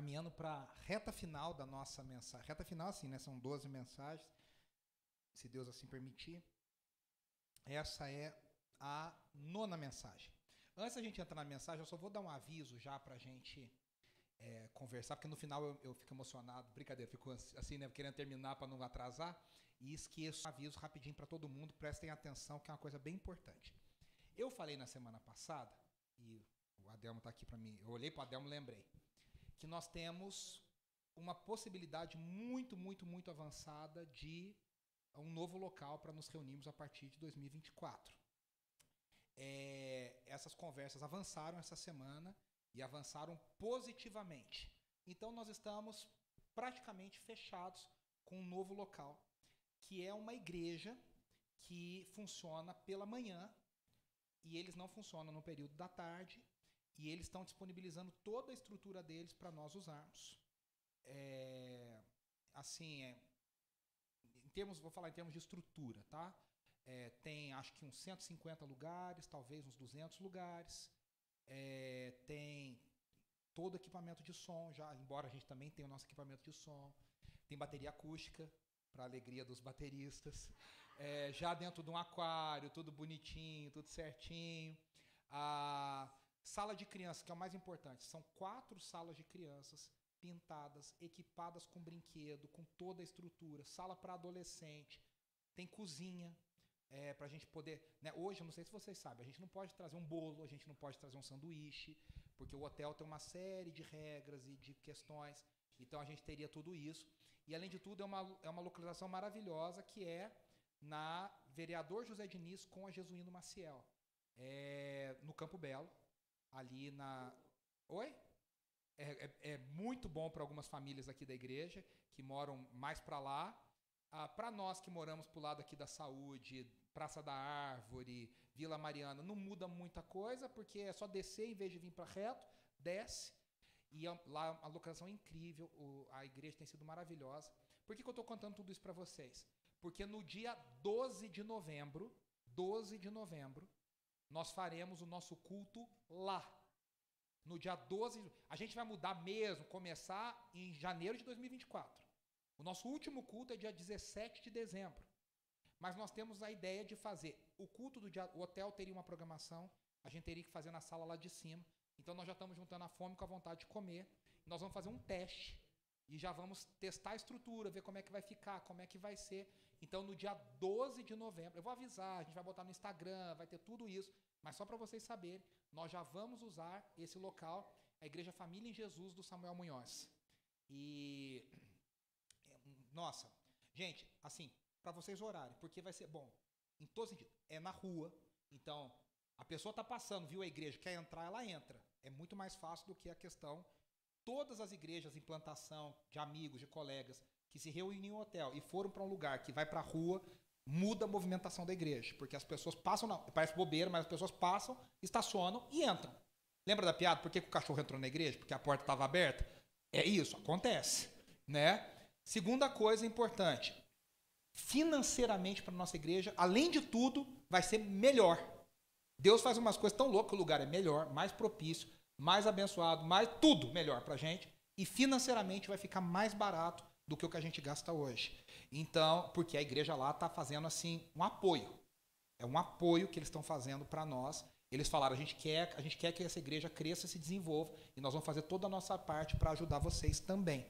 caminhando para a reta final da nossa mensagem. Reta final, assim, né? São 12 mensagens, se Deus assim permitir. Essa é a 9ª mensagem. Antes da gente entrar na mensagem, eu só vou dar um aviso já para a gente conversar, porque no final eu fico emocionado, brincadeira, fico assim, né, querendo terminar para não atrasar, e esqueço um aviso rapidinho para todo mundo, prestem atenção, que é uma coisa bem importante. Eu falei na semana passada, e o Adelmo está aqui para mim, eu olhei para o Adelmo e lembrei, que nós temos uma possibilidade muito, muito, muito avançada de um novo local para nos reunirmos a partir de 2024. Essas conversas avançaram essa semana e avançaram positivamente. Então, nós estamos praticamente fechados com um novo local, que é uma igreja que funciona pela manhã e eles não funcionam no período da tarde e eles estão disponibilizando toda a estrutura deles para nós usarmos. Vou falar em termos de estrutura, tá? Tem acho que uns 150 lugares, talvez uns 200 lugares. Tem todo equipamento de som, já, embora a gente também tenha o nosso equipamento de som. Tem bateria acústica, para a alegria dos bateristas. Já dentro de um aquário, tudo bonitinho, tudo certinho. A sala de crianças, que é o mais importante, são 4 salas de crianças pintadas, equipadas com brinquedo, com toda a estrutura. Sala para adolescente. Tem cozinha. Para a gente poder... Né? Hoje, eu não sei se vocês sabem, a gente não pode trazer um bolo, a gente não pode trazer um sanduíche, porque o hotel tem uma série de regras e de questões, então a gente teria tudo isso. E, além de tudo, é uma localização maravilhosa, que é na Vereador José Diniz com a Jesuíno Maciel, no Campo Belo, ali na... Oi? É muito bom para algumas famílias aqui da igreja, que moram mais para lá. Para nós que moramos para o lado aqui da Saúde, Praça da Árvore, Vila Mariana, não muda muita coisa, porque é só descer em vez de vir para reto, desce. E lá a localização é incrível, a igreja tem sido maravilhosa. Por que eu estou contando tudo isso para vocês? Porque no dia 12 de novembro, nós faremos o nosso culto lá. No dia 12, a gente vai mudar mesmo, começar em janeiro de 2024. O nosso último culto é dia 17 de dezembro. Mas nós temos a ideia de fazer o culto do dia... O hotel teria uma programação, a gente teria que fazer na sala lá de cima. Então, nós já estamos juntando a fome com a vontade de comer. Nós vamos fazer um teste e já vamos testar a estrutura, ver como é que vai ficar, como é que vai ser. Então, no dia 12 de novembro, eu vou avisar, a gente vai botar no Instagram, vai ter tudo isso. Mas só para vocês saberem, nós já vamos usar esse local, a Igreja Família em Jesus do Samuel Munhoz. E... Nossa, gente, assim, para vocês orarem, porque vai ser bom, em todo sentido, é na rua, então a pessoa está passando, viu a igreja, quer entrar, ela entra, é muito mais fácil do que a questão, todas as igrejas em plantação, de amigos, de colegas, que se reúnem em um hotel e foram para um lugar que vai para a rua, muda a movimentação da igreja, porque as pessoas passam, parece bobeira, mas as pessoas passam, estacionam e entram. Lembra da piada, por que o cachorro entrou na igreja? Porque a porta estava aberta? É isso, acontece, né? Segunda coisa importante, financeiramente para a nossa igreja, além de tudo, vai ser melhor. Deus faz umas coisas tão loucas que o lugar é melhor, mais propício, mais abençoado, mais tudo melhor para a gente. E financeiramente vai ficar mais barato do que o que a gente gasta hoje. Então, porque a igreja lá está fazendo assim um apoio. É um apoio que eles estão fazendo para nós. Eles falaram, a gente quer que essa igreja cresça e se desenvolva e nós vamos fazer toda a nossa parte para ajudar vocês também.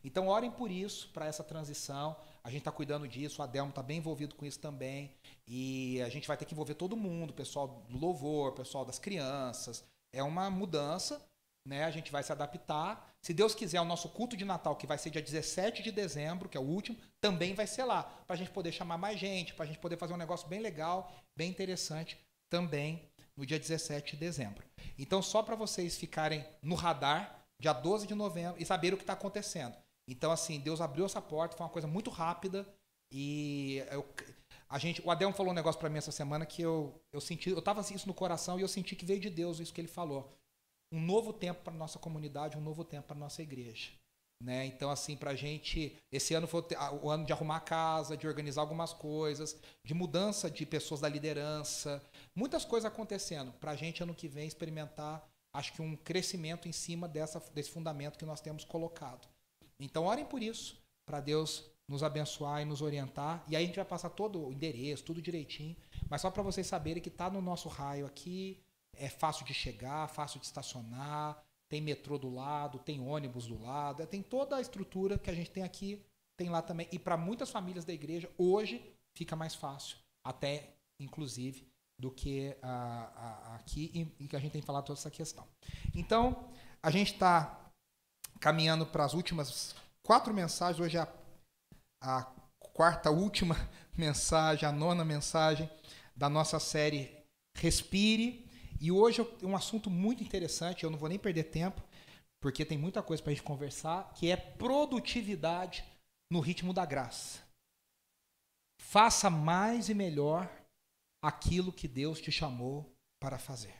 Então, orem por isso, para essa transição. A gente está cuidando disso, o Adelmo está bem envolvido com isso também. E a gente vai ter que envolver todo mundo, o pessoal do louvor, o pessoal das crianças. É uma mudança, né? A gente vai se adaptar. Se Deus quiser, o nosso culto de Natal, que vai ser dia 17 de dezembro, que é o último, também vai ser lá, para a gente poder chamar mais gente, para a gente poder fazer um negócio bem legal, bem interessante também no dia 17 de dezembro. Então, só para vocês ficarem no radar, dia 12 de novembro, e saberem o que está acontecendo. Então, assim, Deus abriu essa porta, foi uma coisa muito rápida, e o Adelmo falou um negócio para mim essa semana que eu senti, eu estava isso no coração e eu senti que veio de Deus isso que ele falou. Um novo tempo para nossa comunidade, um novo tempo para nossa igreja. Né? Então, assim, pra gente, esse ano foi o ano de arrumar a casa, de organizar algumas coisas, de mudança de pessoas da liderança, muitas coisas acontecendo. Pra gente, ano que vem, experimentar acho que um crescimento em cima desse fundamento que nós temos colocado. Então, orem por isso, para Deus nos abençoar e nos orientar. E aí a gente vai passar todo o endereço, tudo direitinho. Mas só para vocês saberem que está no nosso raio aqui, é fácil de chegar, fácil de estacionar, tem metrô do lado, tem ônibus do lado, tem toda a estrutura que a gente tem aqui, tem lá também. E para muitas famílias da igreja, hoje fica mais fácil, até inclusive, do que aqui, e que a gente tem falado toda essa questão. Então, a gente está caminhando para as últimas 4 mensagens, hoje é a quarta última mensagem, a 9ª mensagem da nossa série Respire. E hoje é um assunto muito interessante, eu não vou nem perder tempo, porque tem muita coisa para a gente conversar, que é produtividade no ritmo da graça. Faça mais e melhor aquilo que Deus te chamou para fazer.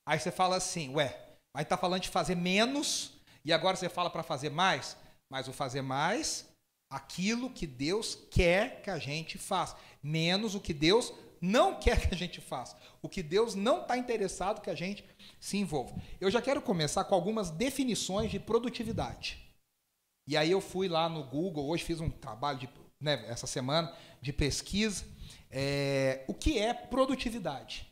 Aí você fala assim, mas está falando de fazer menos, e agora você fala para fazer mais? Mas o fazer mais, aquilo que Deus quer que a gente faça, menos o que Deus não quer que a gente faça, o que Deus não está interessado que a gente se envolva. Eu já quero começar com algumas definições de produtividade. E aí eu fui lá no Google, hoje fiz um trabalho, essa semana, de pesquisa, o que é produtividade.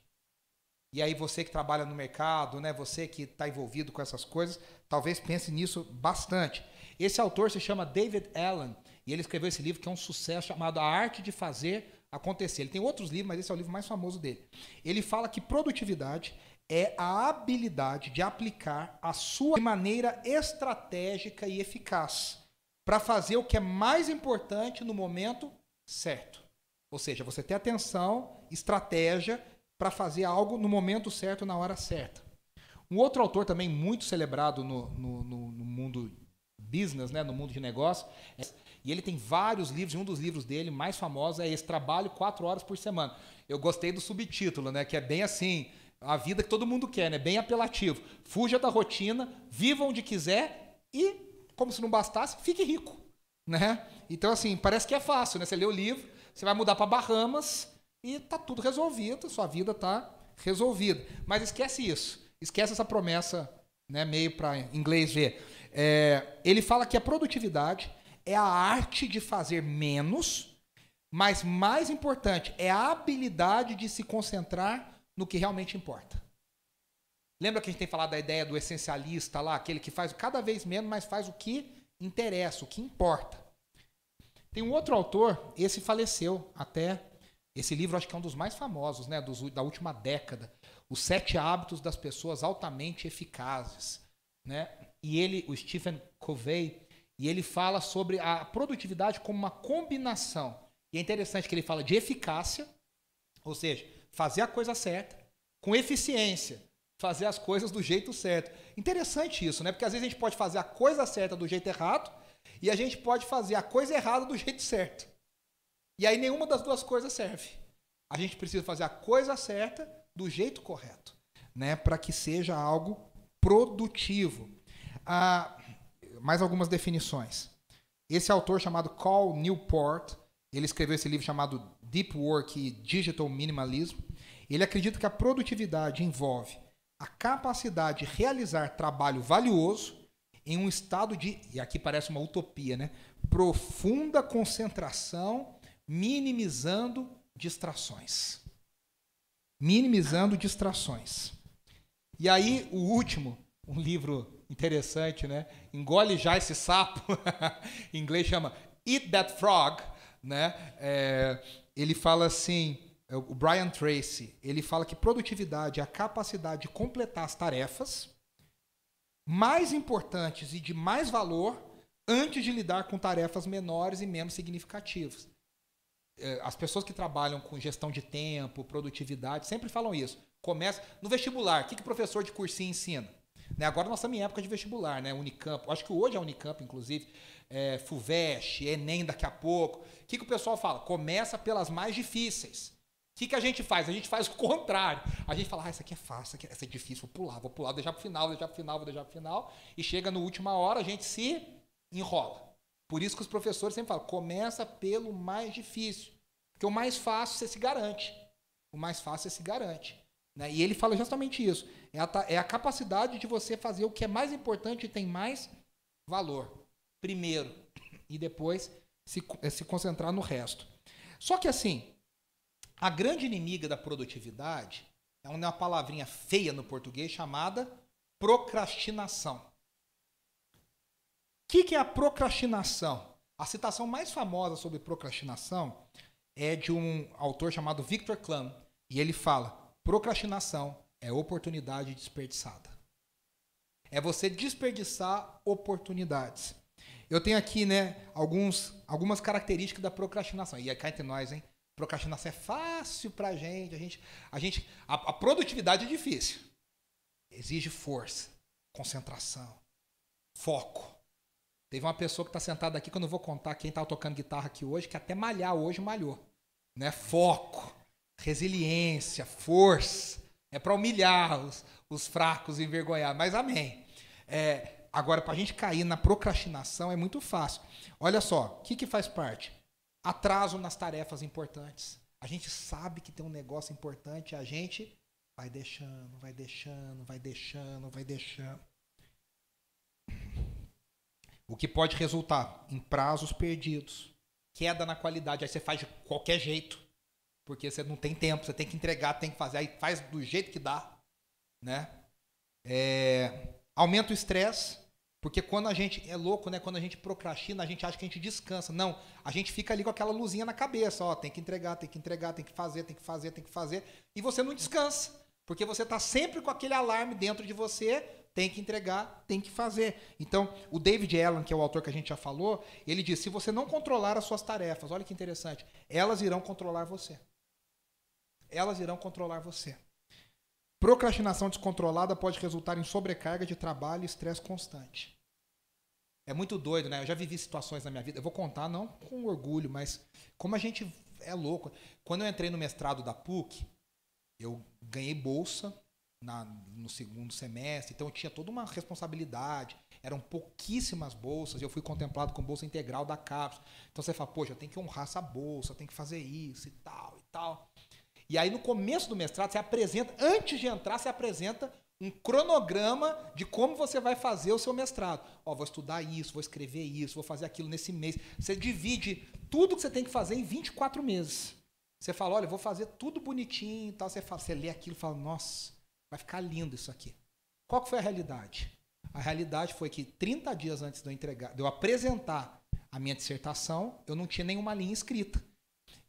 E aí você que trabalha no mercado, você que está envolvido com essas coisas, talvez pense nisso bastante. Esse autor se chama David Allen, e ele escreveu esse livro que é um sucesso chamado A Arte de Fazer Acontecer. Ele tem outros livros, mas esse é o livro mais famoso dele. Ele fala que produtividade é a habilidade de aplicar a sua de maneira estratégica e eficaz para fazer o que é mais importante no momento certo. Ou seja, você ter atenção, estratégia para fazer algo no momento certo, na hora certa. Um outro autor também muito celebrado no mundo business, no mundo de negócio, e ele tem vários livros, e um dos livros dele mais famosos é esse, Trabalho 4 horas por semana. Eu gostei do subtítulo, que é bem assim, a vida que todo mundo quer, bem apelativo. Fuja da rotina, viva onde quiser e, como se não bastasse, fique rico. Então, assim, parece que é fácil, Você lê o livro, você vai mudar para Bahamas e está tudo resolvido, sua vida está resolvida. Mas esquece isso, esquece essa promessa, meio para inglês ver. Ele fala que a produtividade é a arte de fazer menos, mas mais importante, é a habilidade de se concentrar no que realmente importa. Lembra que a gente tem falado da ideia do essencialista lá, aquele que faz cada vez menos, mas faz o que interessa, o que importa. Tem um outro autor, esse faleceu até, esse livro acho que é um dos mais famosos, da última década, Os 7 Hábitos das Pessoas Altamente Eficazes. E ele, o Stephen Covey, e ele fala sobre a produtividade como uma combinação. E é interessante que ele fala de eficácia, ou seja, fazer a coisa certa, com eficiência, fazer as coisas do jeito certo. Interessante isso, Porque às vezes a gente pode fazer a coisa certa do jeito errado e a gente pode fazer a coisa errada do jeito certo. E aí nenhuma das duas coisas serve. A gente precisa fazer a coisa certa do jeito correto, para que seja algo produtivo. Mais algumas definições. Esse autor chamado Cal Newport, ele escreveu esse livro chamado Deep Work e Digital Minimalism. Ele acredita que a produtividade envolve a capacidade de realizar trabalho valioso em um estado de, e aqui parece uma utopia, profunda concentração, minimizando distrações. Minimizando distrações. E aí, o último, um livro interessante, Engole já esse sapo, em inglês chama Eat That Frog, ele fala assim, o Brian Tracy, ele fala que produtividade é a capacidade de completar as tarefas mais importantes e de mais valor antes de lidar com tarefas menores e menos significativas. As pessoas que trabalham com gestão de tempo, produtividade, sempre falam isso. Começa no vestibular, o que o professor de cursinho ensina? Agora nós estamos em época de vestibular, Unicamp, acho que hoje é Unicamp, inclusive, FUVEST, Enem daqui a pouco. O que o pessoal fala? Começa pelas mais difíceis. O que a gente faz? A gente faz o contrário. A gente fala, essa aqui é fácil, essa é difícil, vou pular, vou deixar para o final, vou deixar para o final. E chega na última hora, a gente se enrola. Por isso que os professores sempre falam, começa pelo mais difícil. Porque o mais fácil você se garante. O mais fácil você se garante. Né? E ele fala justamente isso. É a capacidade de você fazer o que é mais importante e tem mais valor. Primeiro. E depois se concentrar no resto. Só que assim, a grande inimiga da produtividade é uma palavrinha feia no português chamada procrastinação. O que é a procrastinação? A citação mais famosa sobre procrastinação é de um autor chamado Victor Klam. E ele fala, procrastinação é oportunidade desperdiçada. É você desperdiçar oportunidades. Eu tenho aqui, né, algumas características da procrastinação. E aí cá entre nós, hein? Procrastinação é fácil pra gente. A produtividade é difícil. Exige força, concentração, foco. Teve uma pessoa que está sentada aqui, que eu não vou contar quem estava tocando guitarra aqui hoje, que até malhar hoje malhou. Né? Foco, resiliência, força. É para humilhar os fracos e envergonhar. Mas amém. Agora, para a gente cair na procrastinação é muito fácil. Olha só, o que faz parte? Atraso nas tarefas importantes. A gente sabe que tem um negócio importante, a gente vai deixando. O que pode resultar em prazos perdidos, queda na qualidade. Aí você faz de qualquer jeito, porque você não tem tempo, você tem que entregar, tem que fazer. Aí faz do jeito que dá. Né? Aumenta o estresse, porque quando a gente, é louco, né? Quando a gente procrastina, a gente acha que a gente descansa. Não, a gente fica ali com aquela luzinha na cabeça. Ó, tem que entregar, tem que fazer. E você não descansa, porque você está sempre com aquele alarme dentro de você. Tem que entregar, tem que fazer. Então, o David Allen, que é o autor que a gente já falou, ele diz, se você não controlar as suas tarefas, olha que interessante, elas irão controlar você. Procrastinação descontrolada pode resultar em sobrecarga de trabalho e estresse constante. É muito doido, né? Eu já vivi situações na minha vida, eu vou contar não com orgulho, mas como a gente é louco. Quando eu entrei no mestrado da PUC, eu ganhei bolsa no segundo semestre, então eu tinha toda uma responsabilidade, eram pouquíssimas bolsas, eu fui contemplado com bolsa integral da CAPES. Então você fala, poxa, eu tenho que honrar essa bolsa, eu tenho que fazer isso e tal. E aí no começo do mestrado, você apresenta, antes de entrar, você apresenta um cronograma de como você vai fazer o seu mestrado. Ó, vou estudar isso, vou escrever isso, vou fazer aquilo nesse mês. Você divide tudo que você tem que fazer em 24 meses. Você fala, olha, eu vou fazer tudo bonitinho e tal. Você lê aquilo e fala, nossa, vai ficar lindo isso aqui. Qual que foi a realidade? A realidade foi que 30 dias antes de eu apresentar a minha dissertação, eu não tinha nenhuma linha escrita.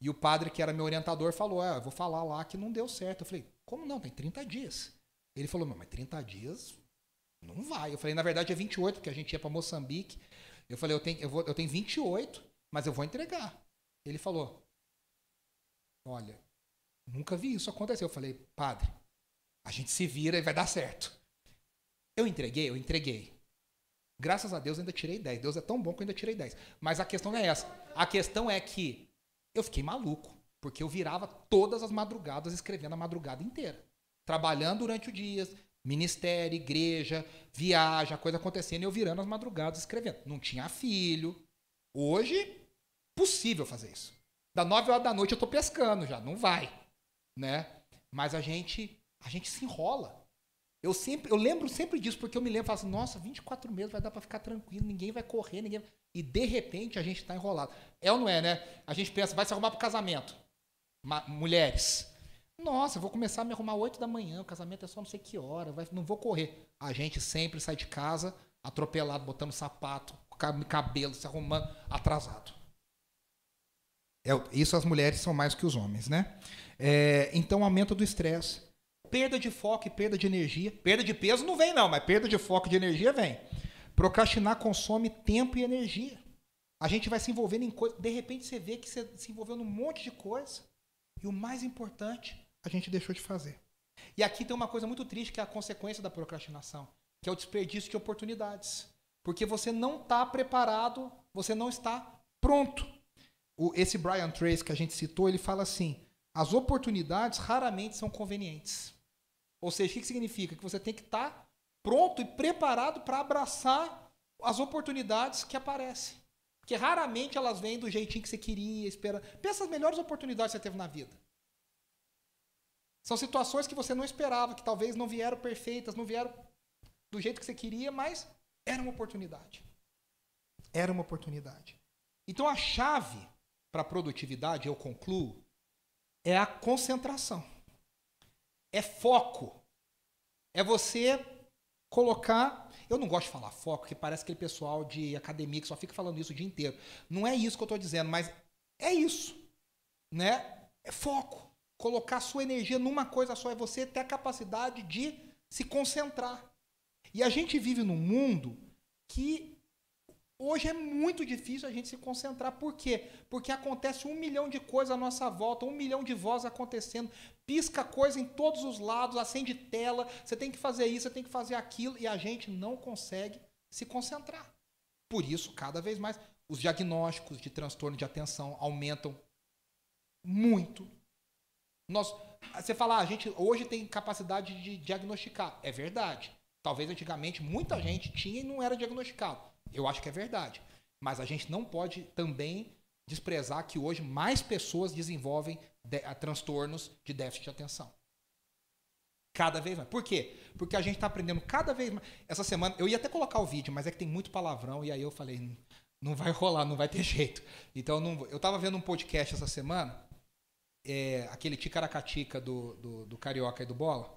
E o padre, que era meu orientador, falou, eu vou falar lá que não deu certo. Eu falei, como não? Tem 30 dias. Ele falou, mas 30 dias não vai. Eu falei, na verdade é 28, porque a gente ia para Moçambique. Eu falei, eu tenho 28, mas eu vou entregar. Ele falou, olha, nunca vi isso acontecer. Eu falei, padre, a gente se vira e vai dar certo. Eu entreguei. Graças a Deus ainda tirei 10. Deus é tão bom que eu ainda tirei 10. Mas a questão não é essa. A questão é que eu fiquei maluco, porque eu virava todas as madrugadas escrevendo a madrugada inteira. Trabalhando durante o dia, ministério, igreja, viagem, a coisa acontecendo e eu virando as madrugadas escrevendo. Não tinha filho. Hoje, possível fazer isso. Das 9 horas da noite eu estou pescando já, não vai. Né? Mas a gente se enrola. Eu lembro sempre disso, porque eu me lembro, falo assim, nossa, 24 meses vai dar para ficar tranquilo, ninguém vai correr, E de repente a gente está enrolado. É ou não é, né? A gente pensa, vai se arrumar para o casamento. Mulheres. Nossa, eu vou começar a me arrumar 8 da manhã, o casamento é só não sei que hora, não vou correr. A gente sempre sai de casa atropelado, botando sapato, cabelo, se arrumando, atrasado. Isso as mulheres são mais que os homens, né? Então, aumento do estresse. Perda de foco e perda de energia. Perda de peso não vem não, mas perda de foco e de energia vem. Procrastinar consome tempo e energia. A gente vai se envolvendo em coisas. De repente você vê que você se envolveu num monte de coisa. E o mais importante, a gente deixou de fazer. E aqui tem uma coisa muito triste, que é a consequência da procrastinação, que é o desperdício de oportunidades. Porque você não está preparado, você não está pronto. Esse Brian Tracy que a gente citou, ele fala assim, as oportunidades raramente são convenientes. Ou seja, o que significa? Que você tem que estar pronto e preparado para abraçar as oportunidades que aparecem. Porque raramente elas vêm do jeitinho que você queria, espera. Pensa nas melhores oportunidades que você teve na vida. São situações que você não esperava, que talvez não vieram perfeitas, não vieram do jeito que você queria, mas era uma oportunidade. Era uma oportunidade. Então a chave para a produtividade, eu concluo, é a concentração. É foco. É você colocar... Eu não gosto de falar foco, porque parece aquele pessoal de academia que só fica falando isso o dia inteiro. Não é isso que eu estou dizendo, mas é isso. Né? É foco. Colocar sua energia numa coisa só. É você ter a capacidade de se concentrar. E a gente vive num mundo que hoje é muito difícil a gente se concentrar. Por quê? Porque acontece 1 milhão de coisas à nossa volta, 1 milhão de vozes acontecendo, pisca coisa em todos os lados, acende tela, você tem que fazer isso, você tem que fazer aquilo, e a gente não consegue se concentrar. Por isso, cada vez mais, os diagnósticos de transtorno de atenção aumentam muito. Você fala, a gente hoje tem capacidade de diagnosticar. É verdade. Talvez antigamente muita gente tinha e não era diagnosticado. Eu acho que é verdade. Mas a gente não pode também desprezar que hoje mais pessoas desenvolvem transtornos de déficit de atenção. Cada vez mais. Por quê? Porque a gente está aprendendo cada vez mais. Essa semana, eu ia até colocar o vídeo, mas é que tem muito palavrão, e aí eu falei, não vai rolar, não vai ter jeito. Então, eu estava vendo um podcast essa semana, aquele Ticaracatica do Carioca e do Bola,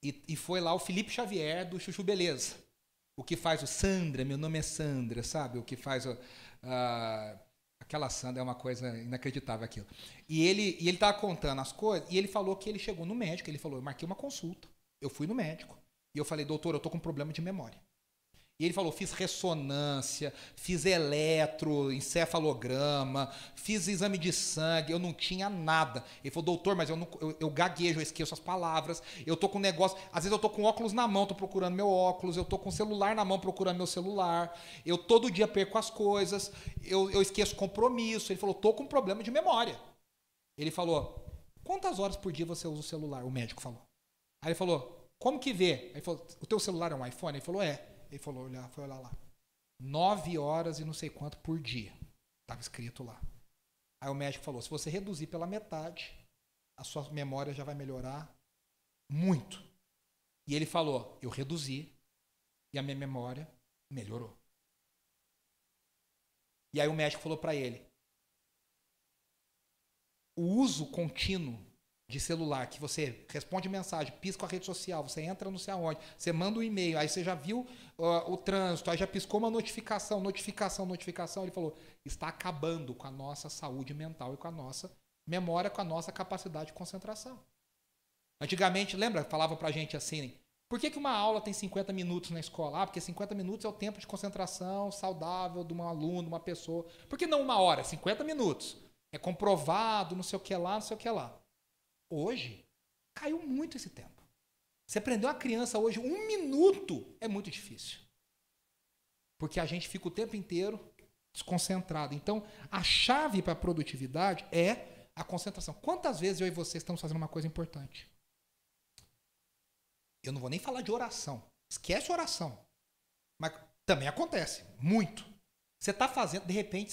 e foi lá o Felipe Xavier do Chuchu Beleza. O que faz o Sandra, meu nome é Sandra, sabe? O que faz aquela Sandra é uma coisa inacreditável aquilo. E ele estava contando as coisas, e ele falou que ele chegou no médico, ele falou, eu marquei uma consulta, eu fui no médico, e eu falei, doutor, eu tô com problema de memória. E ele falou, fiz ressonância, fiz eletroencefalograma, fiz exame de sangue, eu não tinha nada. Ele falou, doutor, mas eu gaguejo, eu esqueço as palavras, eu tô com negócio, às vezes eu tô com óculos na mão, tô procurando meu óculos, eu tô com o celular na mão procurando meu celular, eu todo dia perco as coisas, eu esqueço compromisso. Ele falou, tô com problema de memória. Ele falou, quantas horas por dia você usa o celular? O médico falou. Aí ele falou, como que vê? Ele falou, o teu celular é um iPhone? Ele falou, é. Ele falou, foi olhar lá. 9 horas e não sei quanto por dia. Estava escrito lá. Aí o médico falou, se você reduzir pela metade, a sua memória já vai melhorar muito. E ele falou, eu reduzi e a minha memória melhorou. E aí o médico falou para ele, o uso contínuo de celular, que você responde mensagem, pisca a rede social, você entra não sei aonde, você manda um e-mail, aí você já viu o trânsito, aí já piscou uma notificação, ele falou, está acabando com a nossa saúde mental e com a nossa memória, com a nossa capacidade de concentração. Antigamente, lembra, falava pra gente assim, por que uma aula tem 50 minutos na escola? Ah, porque 50 minutos é o tempo de concentração saudável de um aluno, de uma pessoa. Por que não 1 hora? 50 minutos. É comprovado, não sei o que lá, não sei o que lá. Hoje, caiu muito esse tempo. Você aprendeu uma criança hoje 1 minuto, é muito difícil. Porque a gente fica o tempo inteiro desconcentrado. Então, a chave para a produtividade é a concentração. Quantas vezes eu e você estamos fazendo uma coisa importante? Eu não vou nem falar de oração. Esquece oração. Mas também acontece, muito. Você está fazendo, de repente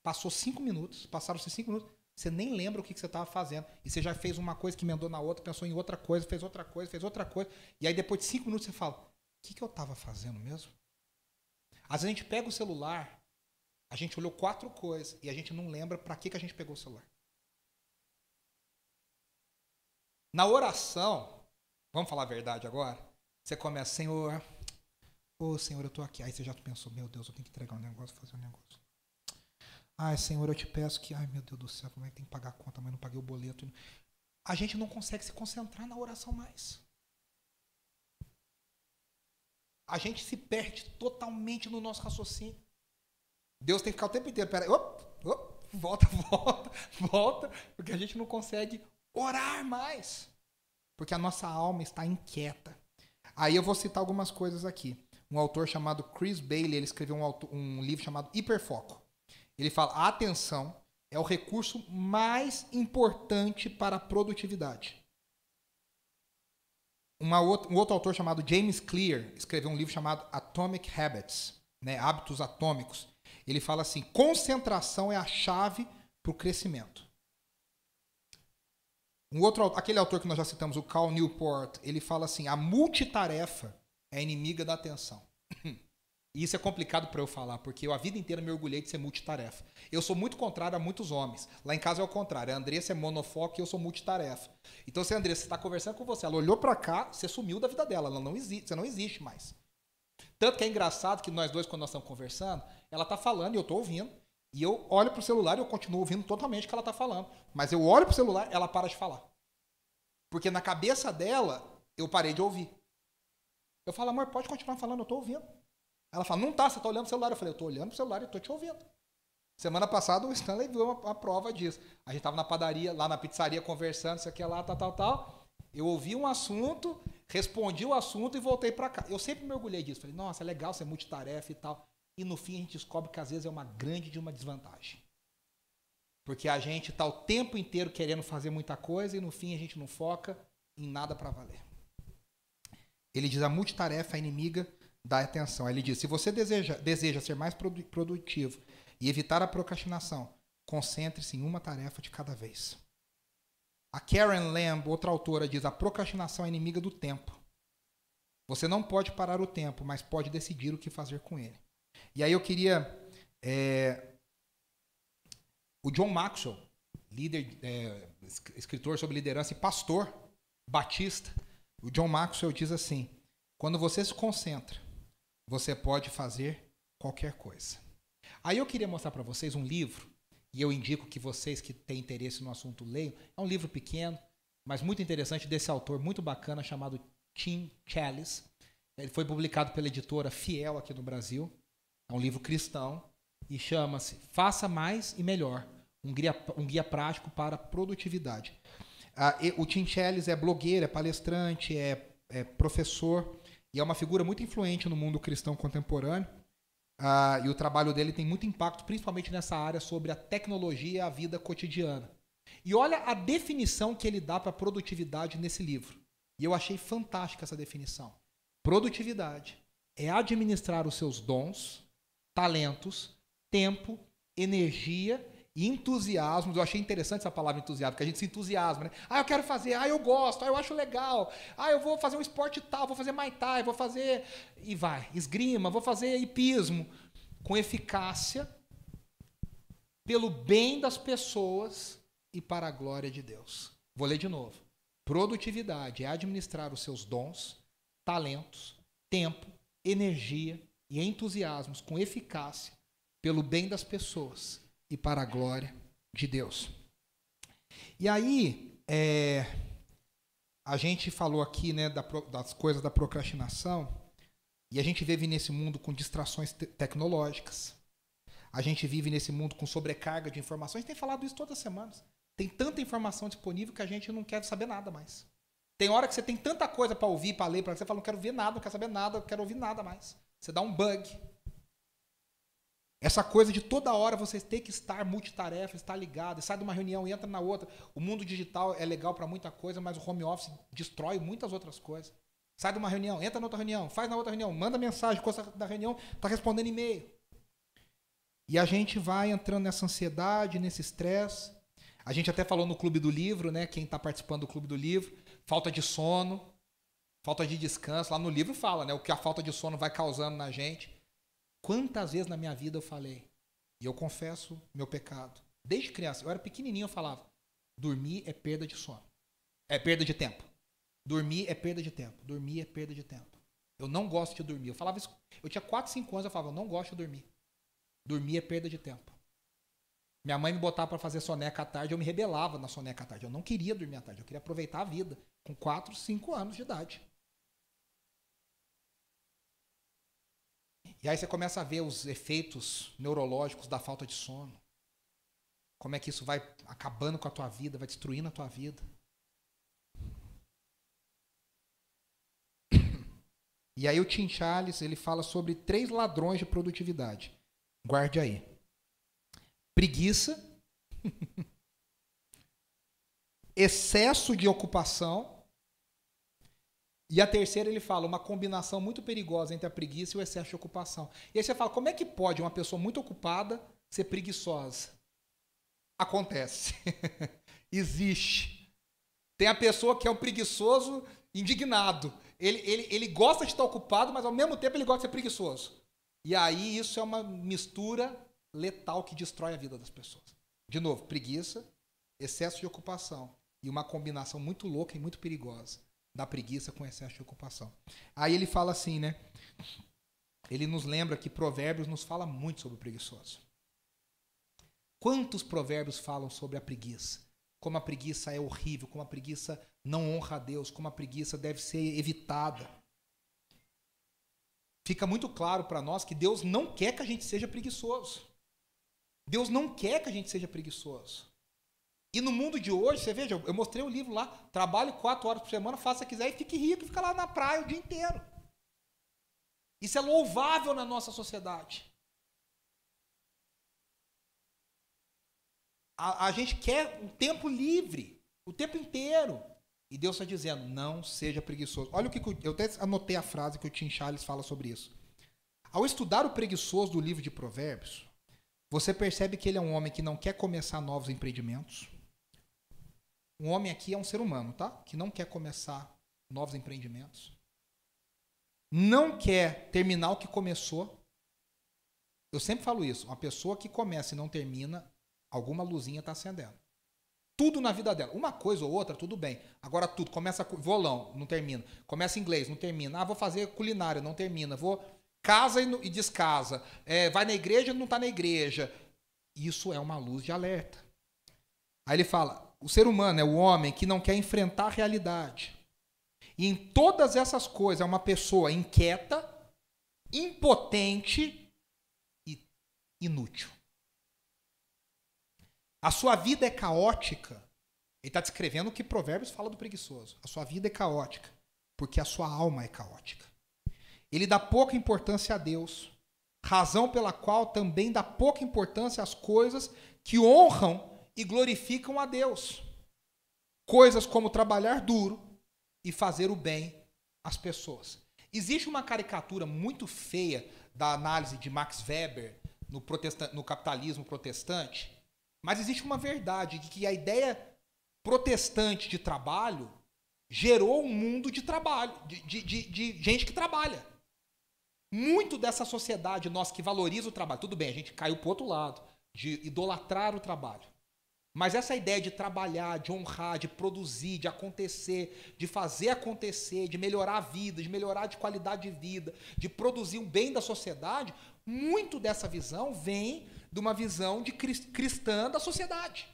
passou 5 minutos, passaram-se 5 minutos, você nem lembra o que você estava fazendo. E você já fez uma coisa que emendou na outra, pensou em outra coisa, fez outra coisa. E aí depois de 5 minutos você fala, o que eu estava fazendo mesmo? Às vezes a gente pega o celular, a gente olhou 4 coisas e a gente não lembra para que a gente pegou o celular. Na oração, vamos falar a verdade agora? Você começa, Senhor, Senhor, eu estou aqui. Aí você já pensou, meu Deus, eu tenho que entregar um negócio, fazer um negócio. Ai, Senhor, eu te peço que... Ai, meu Deus do céu, como é que tem que pagar a conta, mas não paguei o boleto. A gente não consegue se concentrar na oração mais. A gente se perde totalmente no nosso raciocínio. Deus tem que ficar o tempo inteiro. Peraí, volta, porque a gente não consegue orar mais. Porque a nossa alma está inquieta. Aí eu vou citar algumas coisas aqui. Um autor chamado Chris Bailey, ele escreveu um livro chamado Hiperfoco. Ele fala, a atenção é o recurso mais importante para a produtividade. Um outro autor chamado James Clear escreveu um livro chamado Atomic Habits, né, Hábitos Atômicos. Ele fala assim, concentração é a chave para o crescimento. Aquele autor que nós já citamos, o Cal Newport, ele fala assim, a multitarefa é inimiga da atenção. E isso é complicado para eu falar, porque eu a vida inteira me orgulhei de ser multitarefa. Eu sou muito contrário a muitos homens. Lá em casa é o contrário. A Andressa é monofoco e eu sou multitarefa. Então, se a Andressa está conversando com você, ela olhou para cá, você sumiu da vida dela. Ela não existe, você não existe mais. Tanto que é engraçado que nós dois, quando nós estamos conversando, ela está falando e eu estou ouvindo. E eu olho pro celular e eu continuo ouvindo totalmente o que ela está falando. Mas eu olho pro celular, ela para de falar. Porque na cabeça dela, eu parei de ouvir. Eu falo, amor, pode continuar falando, eu estou ouvindo. Ela fala, não tá, você está olhando pro celular. Eu falei, eu estou olhando pro celular e estou te ouvindo. Semana passada o Stanley viu uma prova disso. A gente estava na padaria, lá na pizzaria, conversando, isso aqui, lá, tal. Eu ouvi um assunto, respondi o assunto e voltei para cá. Eu sempre me orgulhei disso. Falei, nossa, é legal ser multitarefa e tal. E no fim a gente descobre que às vezes é uma grande de uma desvantagem. Porque a gente está o tempo inteiro querendo fazer muita coisa e no fim a gente não foca em nada para valer. Ele diz, a multitarefa é inimiga da atenção. Ele diz, se você deseja ser mais produtivo e evitar a procrastinação, concentre-se em uma tarefa de cada vez. A Karen Lamb, outra autora, diz, a procrastinação é inimiga do tempo. Você não pode parar o tempo, mas pode decidir o que fazer com ele. E aí eu queria... o John Maxwell, escritor sobre liderança e pastor batista, o John Maxwell diz assim, quando você se concentra, você pode fazer qualquer coisa. Aí eu queria mostrar para vocês um livro, e eu indico que vocês que têm interesse no assunto leiam. É um livro pequeno, mas muito interessante, desse autor muito bacana, chamado Tim Challies. Ele foi publicado pela editora Fiel aqui no Brasil. É um livro cristão e chama-se Faça Mais e Melhor, um guia prático para a produtividade. O Tim Challies é blogueiro, é palestrante, é professor e é uma figura muito influente no mundo cristão contemporâneo. E o trabalho dele tem muito impacto, principalmente nessa área sobre a tecnologia e a vida cotidiana. E olha a definição que ele dá para produtividade nesse livro. E eu achei fantástica essa definição. Produtividade é administrar os seus dons, talentos, tempo, energia e entusiasmo. Eu achei interessante essa palavra entusiasmo, porque a gente se entusiasma, né? Eu quero fazer, eu gosto, eu acho legal, eu vou fazer um esporte tal, vou fazer Muay Thai, vou fazer... E vai, esgrima, vou fazer hipismo. Com eficácia, pelo bem das pessoas e para a glória de Deus. Vou ler de novo. Produtividade é administrar os seus dons, talentos, tempo, energia e entusiasmos com eficácia, pelo bem das pessoas e para a glória de Deus. E aí, a gente falou aqui, né, das coisas da procrastinação, e a gente vive nesse mundo com distrações tecnológicas. A gente vive nesse mundo com sobrecarga de informações. A gente tem falado isso todas as semanas. Tem tanta informação disponível que a gente não quer saber nada mais. Tem hora que você tem tanta coisa para ouvir, para ler, para você fala, não quero ver nada, não quero saber nada, não quero ouvir nada mais. Você dá um bug. Essa coisa de toda hora você ter que estar multitarefa, estar ligado, sai de uma reunião e entra na outra. O mundo digital é legal para muita coisa, mas o home office destrói muitas outras coisas. Sai de uma reunião, entra na outra reunião, faz na outra reunião, manda mensagem, coisa da reunião, está respondendo e-mail. E a gente vai entrando nessa ansiedade, nesse estresse. A gente até falou no Clube do Livro, né? Quem está participando do Clube do Livro, falta de sono, falta de descanso. Lá no livro fala, né? O que a falta de sono vai causando na gente. Quantas vezes na minha vida eu falei, e eu confesso meu pecado. Desde criança, eu era pequenininho, eu falava, dormir é perda de sono. É perda de tempo. Dormir é perda de tempo. Dormir é perda de tempo. Eu não gosto de dormir. Eu falava isso, eu tinha 4, 5 anos, eu falava, eu não gosto de dormir. Dormir é perda de tempo. Minha mãe me botava para fazer soneca à tarde, eu me rebelava na soneca à tarde. Eu não queria dormir à tarde, eu queria aproveitar a vida com 4, 5 anos de idade. E aí você começa a ver os efeitos neurológicos da falta de sono. Como é que isso vai acabando com a tua vida, vai destruindo a tua vida. E aí o Tim Challies, ele fala sobre 3 ladrões de produtividade. Guarde aí. Preguiça, excesso de ocupação, e a terceira ele fala uma combinação muito perigosa entre a preguiça e o excesso de ocupação. E aí você fala, como é que pode uma pessoa muito ocupada ser preguiçosa? Acontece. Existe. Tem a pessoa que é um preguiçoso indignado. Ele gosta de estar ocupado, mas ao mesmo tempo ele gosta de ser preguiçoso. E aí isso é uma mistura letal que destrói a vida das pessoas. De novo, preguiça, excesso de ocupação. E uma combinação muito louca e muito perigosa da preguiça com excesso de ocupação. Aí ele fala assim, né? Ele nos lembra que Provérbios nos fala muito sobre o preguiçoso. Quantos provérbios falam sobre a preguiça? Como a preguiça é horrível, como a preguiça não honra a Deus, como a preguiça deve ser evitada. Fica muito claro para nós que Deus não quer que a gente seja preguiçoso. Deus não quer que a gente seja preguiçoso. E no mundo de hoje, você veja, eu mostrei o livro lá, trabalhe 4 horas por semana, faça o que quiser e fique rico, fica lá na praia o dia inteiro. Isso é louvável na nossa sociedade. A gente quer um tempo livre, o tempo inteiro. E Deus está dizendo, não seja preguiçoso. Olha o que eu até anotei a frase que o Tim Charles fala sobre isso. Ao estudar o preguiçoso do livro de Provérbios, você percebe que ele é um homem que não quer começar novos empreendimentos. Um homem aqui é um ser humano, tá? Que não quer começar novos empreendimentos. Não quer terminar o que começou. Eu sempre falo isso. Uma pessoa que começa e não termina, alguma luzinha está acendendo. Tudo na vida dela. Uma coisa ou outra, tudo bem. Agora tudo. Começa violão, não termina. Começa inglês, não termina. Ah, vou fazer culinária, não termina. Vou casa e descasa. Vai na igreja, não está na igreja. Isso é uma luz de alerta. Aí ele fala, o ser humano é o homem que não quer enfrentar a realidade. E em todas essas coisas é uma pessoa inquieta, impotente e inútil. A sua vida é caótica. Ele está descrevendo o que Provérbios fala do preguiçoso. A sua vida é caótica, porque a sua alma é caótica. Ele dá pouca importância a Deus, razão pela qual também dá pouca importância às coisas que honram e glorificam a Deus. Coisas como trabalhar duro e fazer o bem às pessoas. Existe uma caricatura muito feia da análise de Max Weber no capitalismo protestante, mas existe uma verdade, de que a ideia protestante de trabalho gerou um mundo de trabalho, de gente que trabalha. Muito dessa sociedade nossa que valoriza o trabalho, tudo bem, a gente caiu para o outro lado, de idolatrar o trabalho. Mas essa ideia de trabalhar, de honrar, de produzir, de acontecer, de fazer acontecer, de melhorar a vida, de melhorar de qualidade de vida, de produzir o bem da sociedade, muito dessa visão vem de uma visão de cristã da sociedade.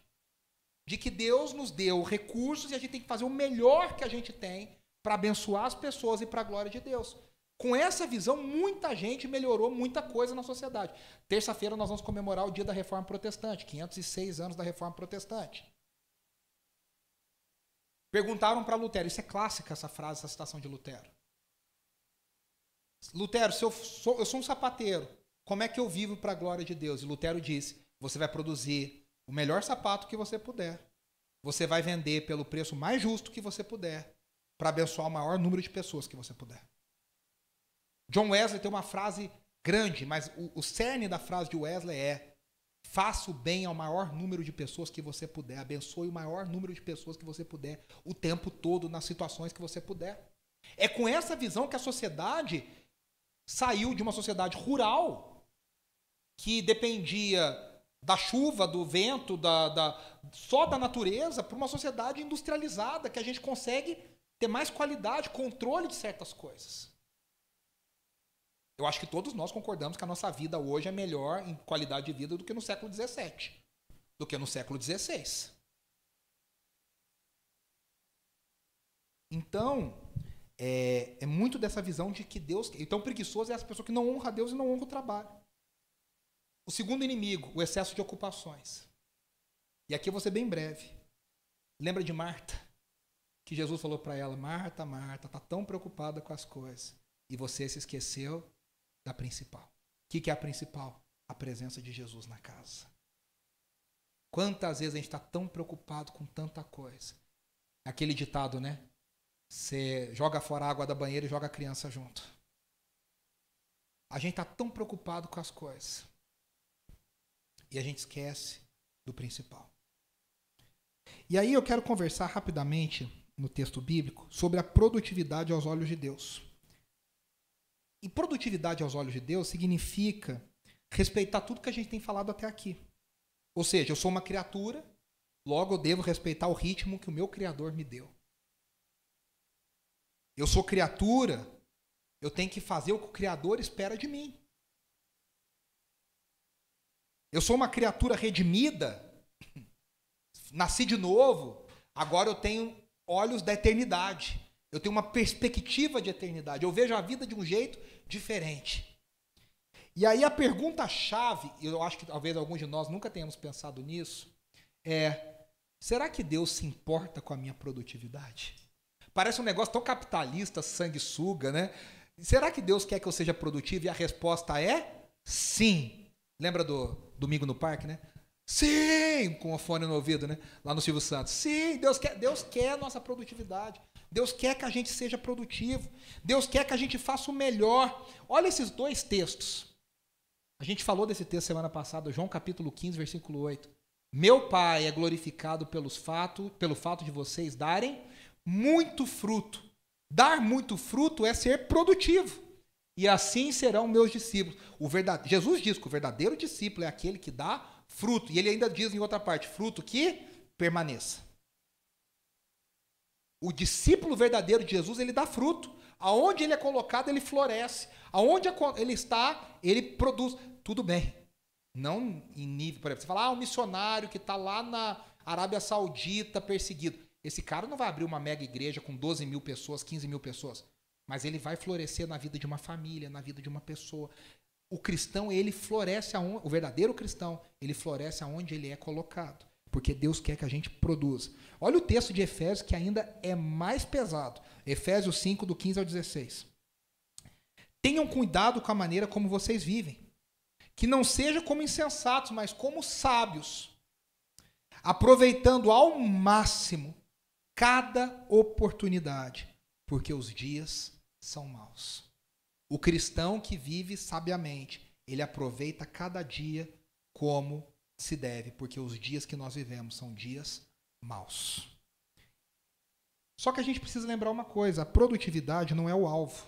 De que Deus nos deu recursos e a gente tem que fazer o melhor que a gente tem para abençoar as pessoas e para a glória de Deus. Com essa visão, muita gente melhorou muita coisa na sociedade. Terça-feira nós vamos comemorar o dia da Reforma Protestante, 506 anos da Reforma Protestante. Perguntaram para Lutero, isso é clássica essa frase, essa citação de Lutero. Lutero, eu sou um sapateiro, como é que eu vivo para a glória de Deus? E Lutero disse, você vai produzir o melhor sapato que você puder. Você vai vender pelo preço mais justo que você puder, para abençoar o maior número de pessoas que você puder. John Wesley tem uma frase grande, mas o cerne da frase de Wesley é: faça o bem ao maior número de pessoas que você puder, abençoe o maior número de pessoas que você puder, o tempo todo, nas situações que você puder. É com essa visão que a sociedade saiu de uma sociedade rural, que dependia da chuva, do vento, só da natureza, para uma sociedade industrializada, que a gente consegue ter mais qualidade, controle de certas coisas. Eu acho que todos nós concordamos que a nossa vida hoje é melhor em qualidade de vida do que no século XVII, do que no século XVI. Então, é muito dessa visão de que Deus... Então, preguiçoso é essa pessoa que não honra a Deus e não honra o trabalho. O segundo inimigo, o excesso de ocupações. E aqui eu vou ser bem breve. Lembra de Marta? Que Jesus falou para ela, Marta, Marta, está tão preocupada com as coisas. E você se esqueceu da principal. O que é a principal? A presença de Jesus na casa. Quantas vezes a gente está tão preocupado com tanta coisa? Aquele ditado, né? Você joga fora a água da banheira e joga a criança junto. A gente está tão preocupado com as coisas. E a gente esquece do principal. E aí eu quero conversar rapidamente no texto bíblico sobre a produtividade aos olhos de Deus. E produtividade aos olhos de Deus significa respeitar tudo que a gente tem falado até aqui. Ou seja, eu sou uma criatura, logo eu devo respeitar o ritmo que o meu Criador me deu. Eu sou criatura, eu tenho que fazer o que o Criador espera de mim. Eu sou uma criatura redimida, nasci de novo, agora eu tenho olhos da eternidade. Eu tenho uma perspectiva de eternidade. Eu vejo a vida de um jeito diferente. E aí a pergunta-chave, eu acho que talvez alguns de nós nunca tenhamos pensado nisso, é: será que Deus se importa com a minha produtividade? Parece um negócio tão capitalista, sanguessuga, né? Será que Deus quer que eu seja produtivo? E a resposta é sim. Lembra do Domingo no Parque, né? Sim! Com o fone no ouvido, né? Lá no Silvio Santos. Sim, Deus quer a nossa produtividade. Deus quer que a gente seja produtivo. Deus quer que a gente faça o melhor. Olha esses dois textos. A gente falou desse texto semana passada, João capítulo 15, versículo 8. Meu Pai é glorificado pelo fato de vocês darem muito fruto. Dar muito fruto é ser produtivo. E assim serão meus discípulos. Jesus diz que o verdadeiro discípulo é aquele que dá fruto. E ele ainda diz em outra parte, fruto que permaneça. O discípulo verdadeiro de Jesus, ele dá fruto. Aonde ele é colocado, ele floresce. Aonde ele está, ele produz. Tudo bem. Não em nível, por exemplo, você fala, um missionário que está lá na Arábia Saudita perseguido. Esse cara não vai abrir uma mega igreja com 12 mil pessoas, 15 mil pessoas. Mas ele vai florescer na vida de uma família, na vida de uma pessoa. O cristão, ele floresce o verdadeiro cristão, ele floresce aonde ele é colocado. Porque Deus quer que a gente produza. Olha o texto de Efésios, que ainda é mais pesado. Efésios 5, do 15 ao 16. Tenham cuidado com a maneira como vocês vivem. Que não seja como insensatos, mas como sábios. Aproveitando ao máximo cada oportunidade. Porque os dias são maus. O cristão que vive sabiamente, ele aproveita cada dia como se deve, porque os dias que nós vivemos são dias maus. Só que a gente precisa lembrar uma coisa, a produtividade não é o alvo.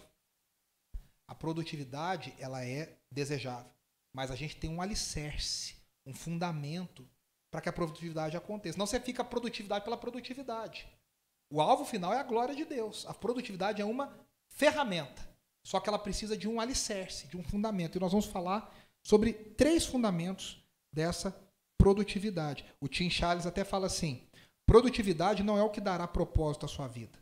A produtividade, ela é desejável, mas a gente tem um alicerce, um fundamento para que a produtividade aconteça. Não você fica produtividade pela produtividade. O alvo final é a glória de Deus. A produtividade é uma ferramenta, só que ela precisa de um alicerce, de um fundamento. E nós vamos falar sobre 3 fundamentos dessa produtividade. O Tim Challies até fala assim: produtividade não é o que dará propósito à sua vida,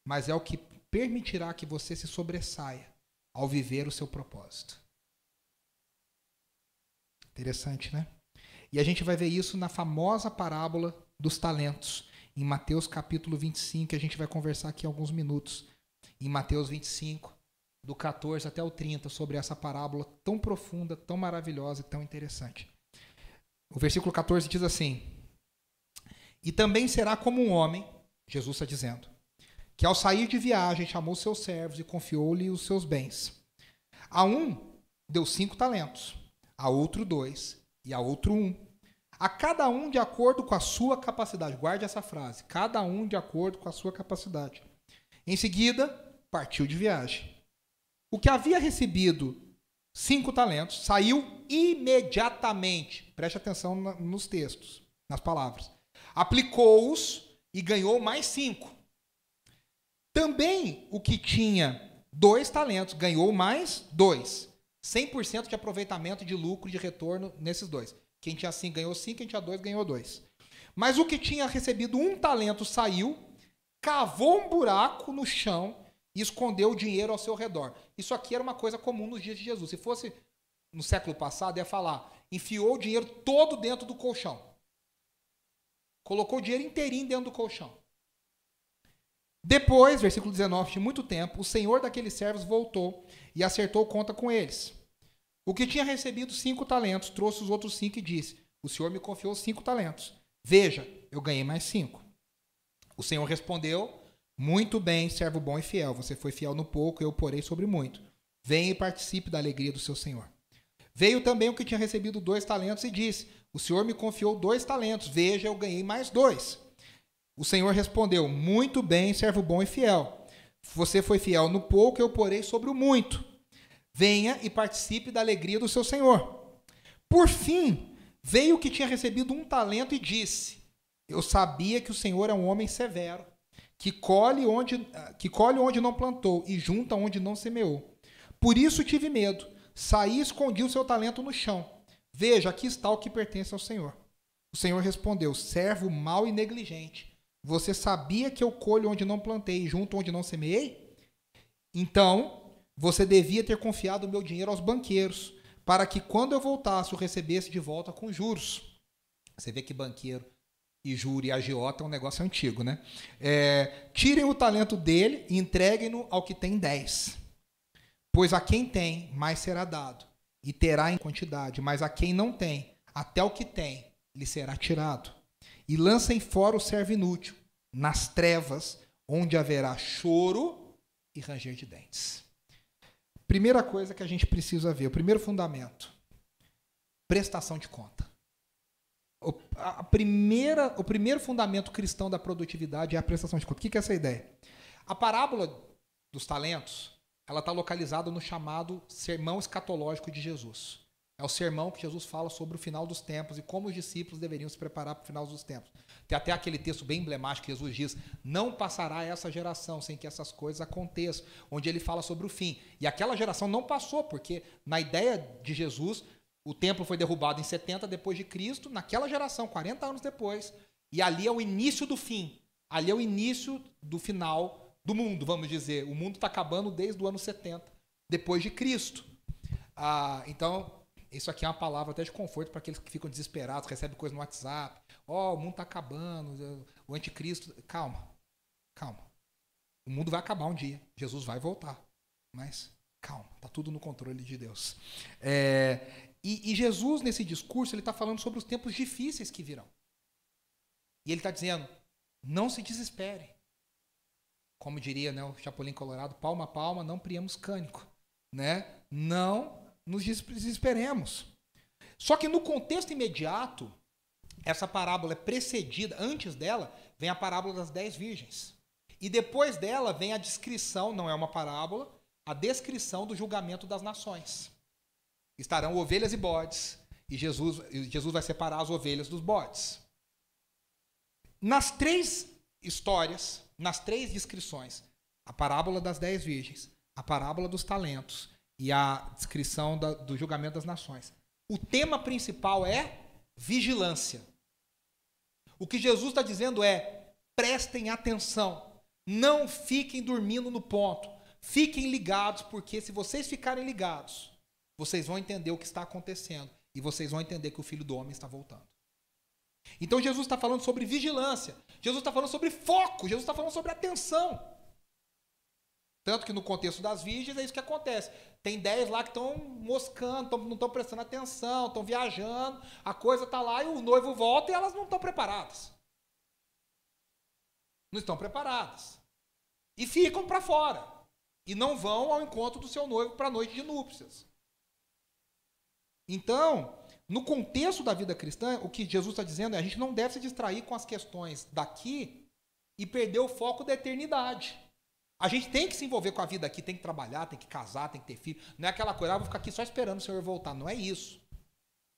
mas é o que permitirá que você se sobressaia ao viver o seu propósito. Interessante, né? E a gente vai ver isso na famosa parábola dos talentos, em Mateus capítulo 25, que a gente vai conversar aqui alguns minutos. Em Mateus 25, do 14 até o 30, sobre essa parábola tão profunda, tão maravilhosa e tão interessante. O versículo 14 diz assim: e também será como um homem, Jesus está dizendo, que ao sair de viagem chamou seus servos e confiou-lhe os seus bens. A um deu 5 talentos, a outro 2 e a outro 1. A cada um de acordo com a sua capacidade. Guarde essa frase. Cada um de acordo com a sua capacidade. Em seguida, partiu de viagem. O que havia recebido 5 talentos saiu imediatamente. Preste atenção nos textos, nas palavras. Aplicou-os e ganhou mais 5. Também o que tinha 2 talentos ganhou mais 2. 100% de aproveitamento de lucro, de retorno nesses 2. Quem tinha 5 ganhou 5, quem tinha 2 ganhou 2. Mas o que tinha recebido 1 talento saiu, cavou um buraco no chão e escondeu o dinheiro ao seu redor. Isso aqui era uma coisa comum nos dias de Jesus. Se fosse no século passado, ia falar, enfiou o dinheiro todo dentro do colchão. Colocou o dinheiro inteirinho dentro do colchão. Depois, versículo 19, de muito tempo, o senhor daqueles servos voltou e acertou conta com eles. O que tinha recebido 5 talentos, trouxe os outros 5 e disse, o senhor me confiou 5 talentos. Veja, eu ganhei mais 5. O senhor respondeu, muito bem, servo bom e fiel. Você foi fiel no pouco, eu porei sobre muito. Venha e participe da alegria do seu senhor. Veio também o que tinha recebido 2 talentos e disse, o senhor me confiou 2 talentos. Veja, eu ganhei mais 2. O Senhor respondeu: muito bem, servo bom e fiel. Você foi fiel no pouco, eu porei sobre o muito. Venha e participe da alegria do seu Senhor. Por fim, veio o que tinha recebido 1 talento e disse: eu sabia que o Senhor é um homem severo, que colhe onde não plantou e junta onde não semeou. Por isso tive medo. Saí e escondi o seu talento no chão. Veja, aqui está o que pertence ao Senhor. O Senhor respondeu: servo mau e negligente. Você sabia que eu colho onde não plantei e junto onde não semeei? Então, você devia ter confiado o meu dinheiro aos banqueiros, para que quando eu voltasse o recebesse de volta com juros. Você vê que banqueiro e juro e agiota é um negócio antigo, né? Tirem o talento dele e entreguem-no ao que tem 10. Pois a quem tem, mais será dado, e terá em quantidade, mas a quem não tem, até o que tem, lhe será tirado. E lancem fora o servo inútil, nas trevas, onde haverá choro e ranger de dentes. Primeira coisa que a gente precisa ver, o primeiro fundamento: prestação de conta. O primeiro fundamento cristão da produtividade é a prestação de conta. O que é essa ideia? A parábola dos talentos, ela está localizada no chamado sermão escatológico de Jesus. É o sermão que Jesus fala sobre o final dos tempos e como os discípulos deveriam se preparar para o final dos tempos. Tem até aquele texto bem emblemático que Jesus diz: não passará essa geração sem que essas coisas aconteçam, onde ele fala sobre o fim. E aquela geração não passou, porque na ideia de Jesus, o templo foi derrubado em 70 depois de Cristo, naquela geração, 40 anos depois, e ali é o início do fim. Ali é o início do final do mundo, vamos dizer. O mundo está acabando desde o ano 70 depois de Cristo. Então, isso aqui é uma palavra até de conforto para aqueles que ficam desesperados, recebem coisa no WhatsApp. O mundo está acabando, o anticristo... Calma. O mundo vai acabar um dia, Jesus vai voltar. Mas calma, está tudo no controle de Deus. E Jesus, nesse discurso, ele está falando sobre os tempos difíceis que virão. E ele está dizendo: não se desesperem. Como diria, né, o Chapolin Colorado, palma a palma, não priemos cânico. Né? Não nos desesperemos. Só que no contexto imediato, essa parábola é precedida, antes dela, vem a parábola das 10 virgens. E depois dela vem a descrição, não é uma parábola, a descrição do julgamento das nações. Estarão ovelhas e bodes, e Jesus vai separar as ovelhas dos bodes. Nas 3 histórias, nas 3 descrições, a parábola das 10 virgens, a parábola dos talentos e a descrição do julgamento das nações, o tema principal é vigilância. O que Jesus está dizendo é: prestem atenção, não fiquem dormindo no ponto, fiquem ligados, porque se vocês ficarem ligados, vocês vão entender o que está acontecendo e vocês vão entender que o Filho do Homem está voltando. Então Jesus está falando sobre vigilância, Jesus está falando sobre foco, Jesus está falando sobre atenção. Tanto que no contexto das virgens é isso que acontece. Tem 10 lá que estão moscando, não estão prestando atenção, estão viajando, a coisa está lá e o noivo volta e elas não estão preparadas. Não estão preparadas. E ficam para fora. E não vão ao encontro do seu noivo para a noite de núpcias. Então, no contexto da vida cristã, o que Jesus está dizendo é: a gente não deve se distrair com as questões daqui e perder o foco da eternidade. A gente tem que se envolver com a vida aqui, tem que trabalhar, tem que casar, tem que ter filho. Não é aquela coisa: vou ficar aqui só esperando o Senhor voltar. Não é isso.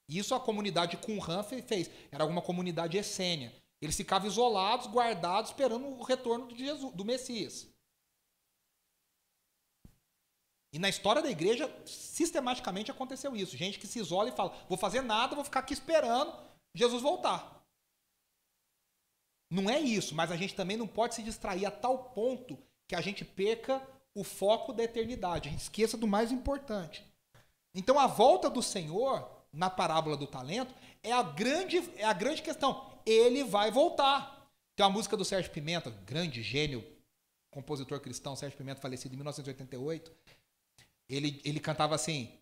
Isso a comunidade Qumran fez. Era alguma comunidade essênia. Eles ficavam isolados, guardados, esperando o retorno de Jesus, do Messias. E na história da igreja, sistematicamente aconteceu isso. Gente que se isola e fala: vou fazer nada, vou ficar aqui esperando Jesus voltar. Não é isso, mas a gente também não pode se distrair a tal ponto que a gente perca o foco da eternidade. A gente esqueça do mais importante. Então, a volta do Senhor, na parábola do talento, é a grande questão. Ele vai voltar. Tem uma música do Sérgio Pimenta, grande gênio, compositor cristão, Sérgio Pimenta, falecido em 1988. Ele cantava assim: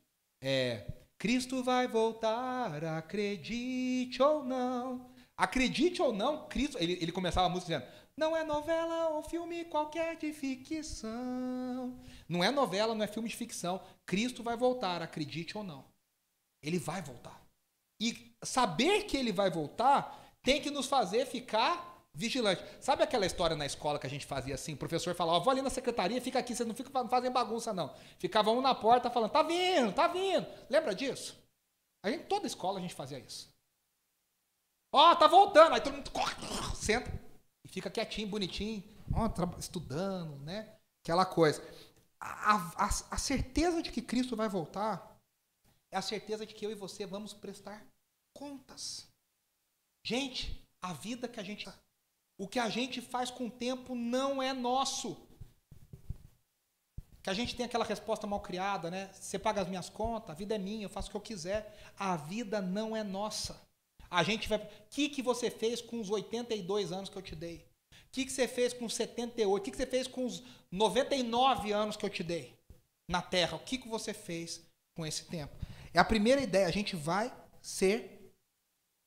Cristo vai voltar, acredite ou não. Acredite ou não, Cristo... Ele começava a música dizendo: não é novela ou filme qualquer de ficção. Não é novela, não é filme de ficção. Cristo vai voltar, acredite ou não. Ele vai voltar. E saber que ele vai voltar tem que nos fazer ficar Vigilante. Sabe aquela história na escola que a gente fazia assim? O professor falava, vou ali na secretaria, fica aqui, vocês não fazem bagunça não. Ficava um na porta falando, tá vindo, tá vindo. Lembra disso? Toda escola a gente fazia isso. Ó, tá voltando. Aí todo mundo corre, senta e fica quietinho, bonitinho, estudando, né? Aquela coisa. A certeza de que Cristo vai voltar é a certeza de que eu e você vamos prestar contas. Gente, a vida que a gente... O que a gente faz com o tempo não é nosso. Que a gente tem aquela resposta mal criada, né? Você paga as minhas contas, a vida é minha, eu faço o que eu quiser. A vida não é nossa. A gente vai... O que você fez com os 82 anos que eu te dei? O que você fez com os 78? O que você fez com os 99 anos que eu te dei na Terra? O que você fez com esse tempo? É a primeira ideia. A gente vai ser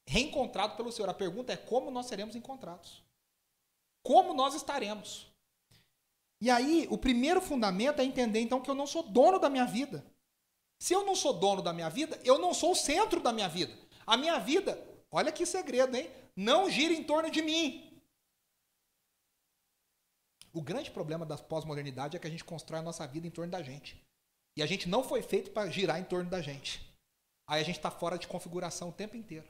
reencontrado pelo Senhor. A pergunta é como nós seremos encontrados. Como nós estaremos. E aí, o primeiro fundamento é entender, então, que eu não sou dono da minha vida. Se eu não sou dono da minha vida, eu não sou o centro da minha vida. A minha vida, olha que segredo, hein? Não gira em torno de mim. O grande problema da pós-modernidade é que a gente constrói a nossa vida em torno da gente. E a gente não foi feito para girar em torno da gente. Aí a gente está fora de configuração o tempo inteiro.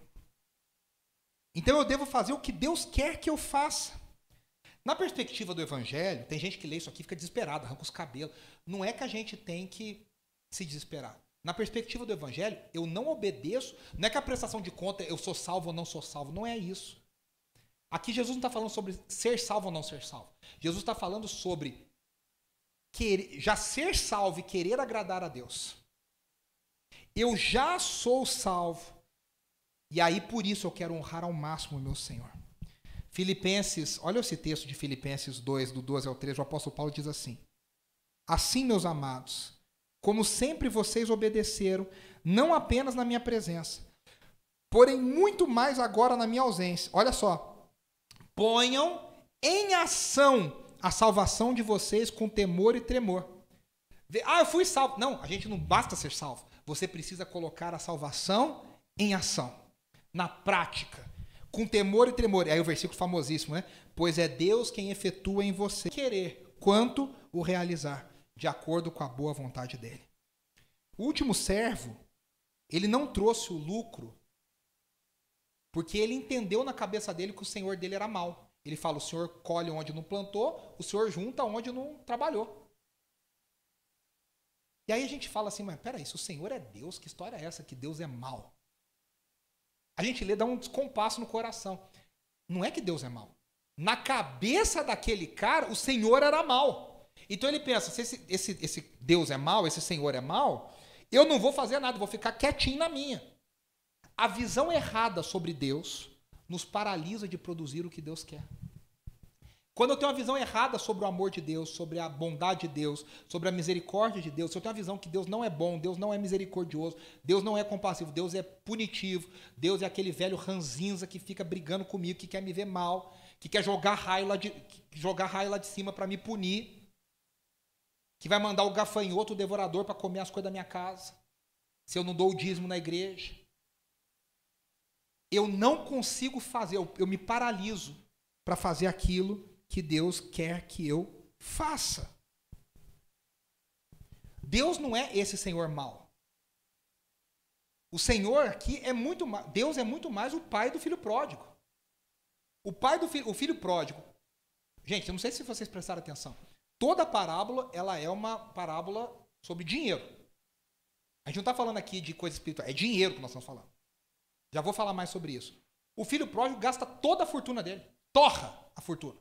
Então eu devo fazer o que Deus quer que eu faça. Na perspectiva do Evangelho, tem gente que lê isso aqui e fica desesperado, arranca os cabelos. Não é que a gente tem que se desesperar. Na perspectiva do Evangelho, eu não obedeço, não é que a prestação de conta eu sou salvo ou não sou salvo, não é isso. Aqui Jesus não está falando sobre ser salvo ou não ser salvo. Jesus está falando sobre já ser salvo e querer agradar a Deus. Eu já sou salvo, e aí por isso eu quero honrar ao máximo o meu Senhor. Filipenses, olha esse texto de Filipenses 2, do 12 ao 13, o apóstolo Paulo diz assim: assim, meus amados, como sempre vocês obedeceram, não apenas na minha presença, porém muito mais agora na minha ausência. Olha só, ponham em ação a salvação de vocês com temor e tremor. Eu fui salvo. Não, a gente não basta ser salvo. Você precisa colocar a salvação em ação, na prática. Com temor e tremor. Aí o versículo famosíssimo, né? Pois é Deus quem efetua em você querer, quanto o realizar, de acordo com a boa vontade dele. O último servo, ele não trouxe o lucro, porque ele entendeu na cabeça dele que o senhor dele era mau. Ele fala, o senhor colhe onde não plantou, o senhor junta onde não trabalhou. E aí a gente fala assim, mas peraí, se o senhor é Deus, que história é essa que Deus é mau? A gente lê, dá um descompasso no coração. Não é que Deus é mau. Na cabeça daquele cara, o Senhor era mau. Então ele pensa, se esse Deus é mau, esse Senhor é mau, eu não vou fazer nada, vou ficar quietinho na minha. A visão errada sobre Deus nos paralisa de produzir o que Deus quer. Quando eu tenho uma visão errada sobre o amor de Deus, sobre a bondade de Deus, sobre a misericórdia de Deus, se eu tenho uma visão que Deus não é bom, Deus não é misericordioso, Deus não é compassivo, Deus é punitivo, Deus é aquele velho ranzinza que fica brigando comigo, que quer me ver mal, que quer jogar raio lá de cima para me punir, que vai mandar o gafanhoto, o devorador, para comer as coisas da minha casa, se eu não dou o dízimo na igreja. Eu não consigo fazer, eu me paraliso para fazer aquilo que Deus quer que eu faça. Deus não é esse Senhor mau. O Senhor aqui é muito mais, Deus é muito mais o pai do filho pródigo. O filho pródigo. Gente, eu não sei se vocês prestaram atenção. Toda parábola, ela é uma parábola sobre dinheiro. A gente não está falando aqui de coisa espiritual, é dinheiro que nós estamos falando. Já vou falar mais sobre isso. O filho pródigo gasta toda a fortuna dele. Torra a fortuna.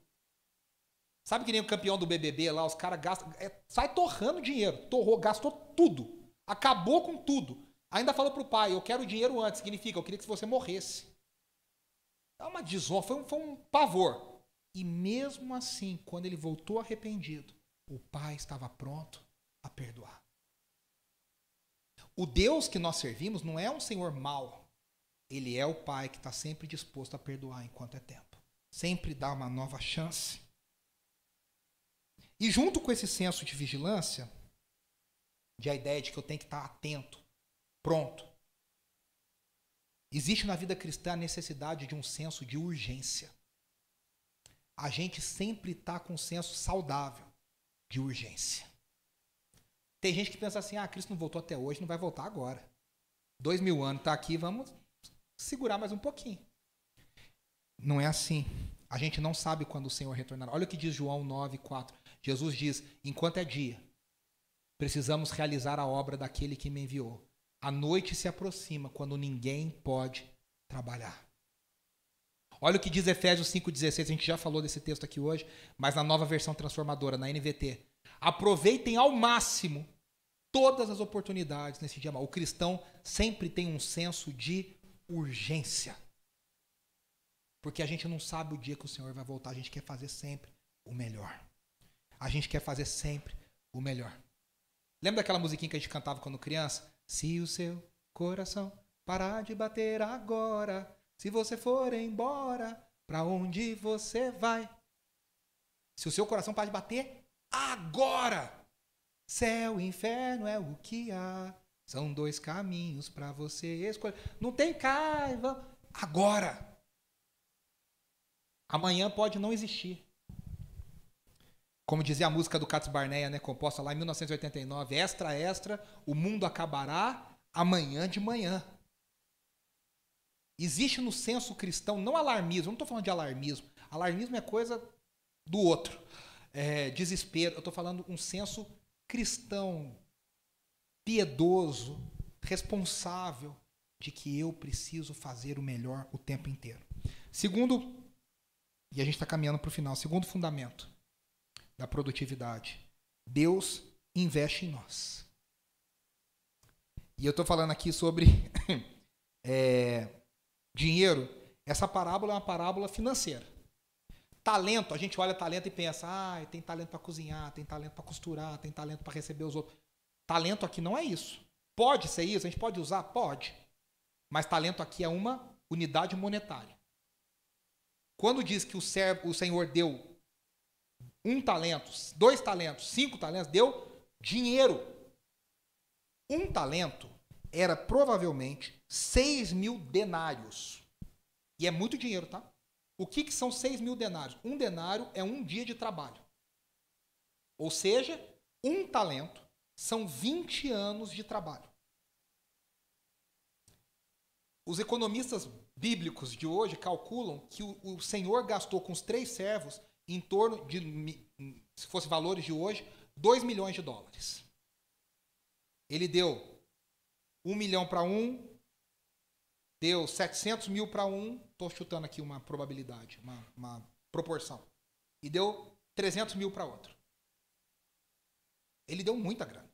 Sabe que nem o campeão do BBB lá, os caras gastam, sai torrando dinheiro. Torrou, gastou tudo. Acabou com tudo. Ainda falou pro pai, eu quero dinheiro antes. Significa, eu queria que você morresse. É uma desonra, foi um pavor. E mesmo assim, quando ele voltou arrependido, o pai estava pronto a perdoar. O Deus que nós servimos não é um Senhor mau. Ele é o pai que está sempre disposto a perdoar enquanto é tempo. Sempre dá uma nova chance. E junto com esse senso de vigilância, de a ideia de que eu tenho que estar atento, pronto, existe na vida cristã a necessidade de um senso de urgência. a gente sempre está com um senso saudável de urgência. Tem gente que pensa assim, Cristo não voltou até hoje, não vai voltar agora. 2000 anos, está aqui, vamos segurar mais um pouquinho. Não é assim. A gente não sabe quando o Senhor retornará. Olha o que diz João 9:4. Jesus diz, enquanto é dia, precisamos realizar a obra daquele que me enviou. A noite se aproxima quando ninguém pode trabalhar. Olha o que diz Efésios 5:16. A gente já falou desse texto aqui hoje, mas na nova versão transformadora, na NVT. Aproveitem ao máximo todas as oportunidades nesse dia mau. O cristão sempre tem um senso de urgência. Porque a gente não sabe o dia que o Senhor vai voltar. A gente quer fazer sempre o melhor. A gente quer fazer sempre o melhor. Lembra daquela musiquinha que a gente cantava quando criança? Se o seu coração parar de bater agora, se você for embora, pra onde você vai? Se o seu coração parar de bater agora, céu e inferno é o que há. São 2 caminhos pra você escolher. Não tem caiva. Agora. Amanhã pode não existir. Como dizia a música do Cats Barneia, né, composta lá em 1989, extra, extra, o mundo acabará amanhã de manhã. Existe no senso cristão, não alarmismo, eu não estou falando de alarmismo. Alarmismo é coisa do outro. Desespero, eu estou falando um senso cristão, piedoso, responsável, de que eu preciso fazer o melhor o tempo inteiro. Segundo, e a gente está caminhando para o final, segundo fundamento da produtividade. Deus investe em nós. E eu estou falando aqui sobre dinheiro. Essa parábola é uma parábola financeira. Talento, a gente olha talento e pensa, tem talento para cozinhar, tem talento para costurar, tem talento para receber os outros. Talento aqui não é isso. Pode ser isso, a gente pode usar? Pode. Mas talento aqui é uma unidade monetária. Quando diz que o Senhor deu 1 talento, 2 talentos, 5 talentos, deu dinheiro. 1 talento era provavelmente 6.000 denários. E é muito dinheiro, tá? O que são 6.000 denários? 1 denário é 1 dia de trabalho. Ou seja, 1 talento são 20 anos de trabalho. Os economistas bíblicos de hoje calculam que o Senhor gastou com os 3 servos em torno de, se fosse valores de hoje, 2 milhões de dólares. Ele deu 1 milhão para um, deu 700 mil para um, estou chutando aqui uma probabilidade, uma proporção, e deu 300 mil para outro. Ele deu muita grana.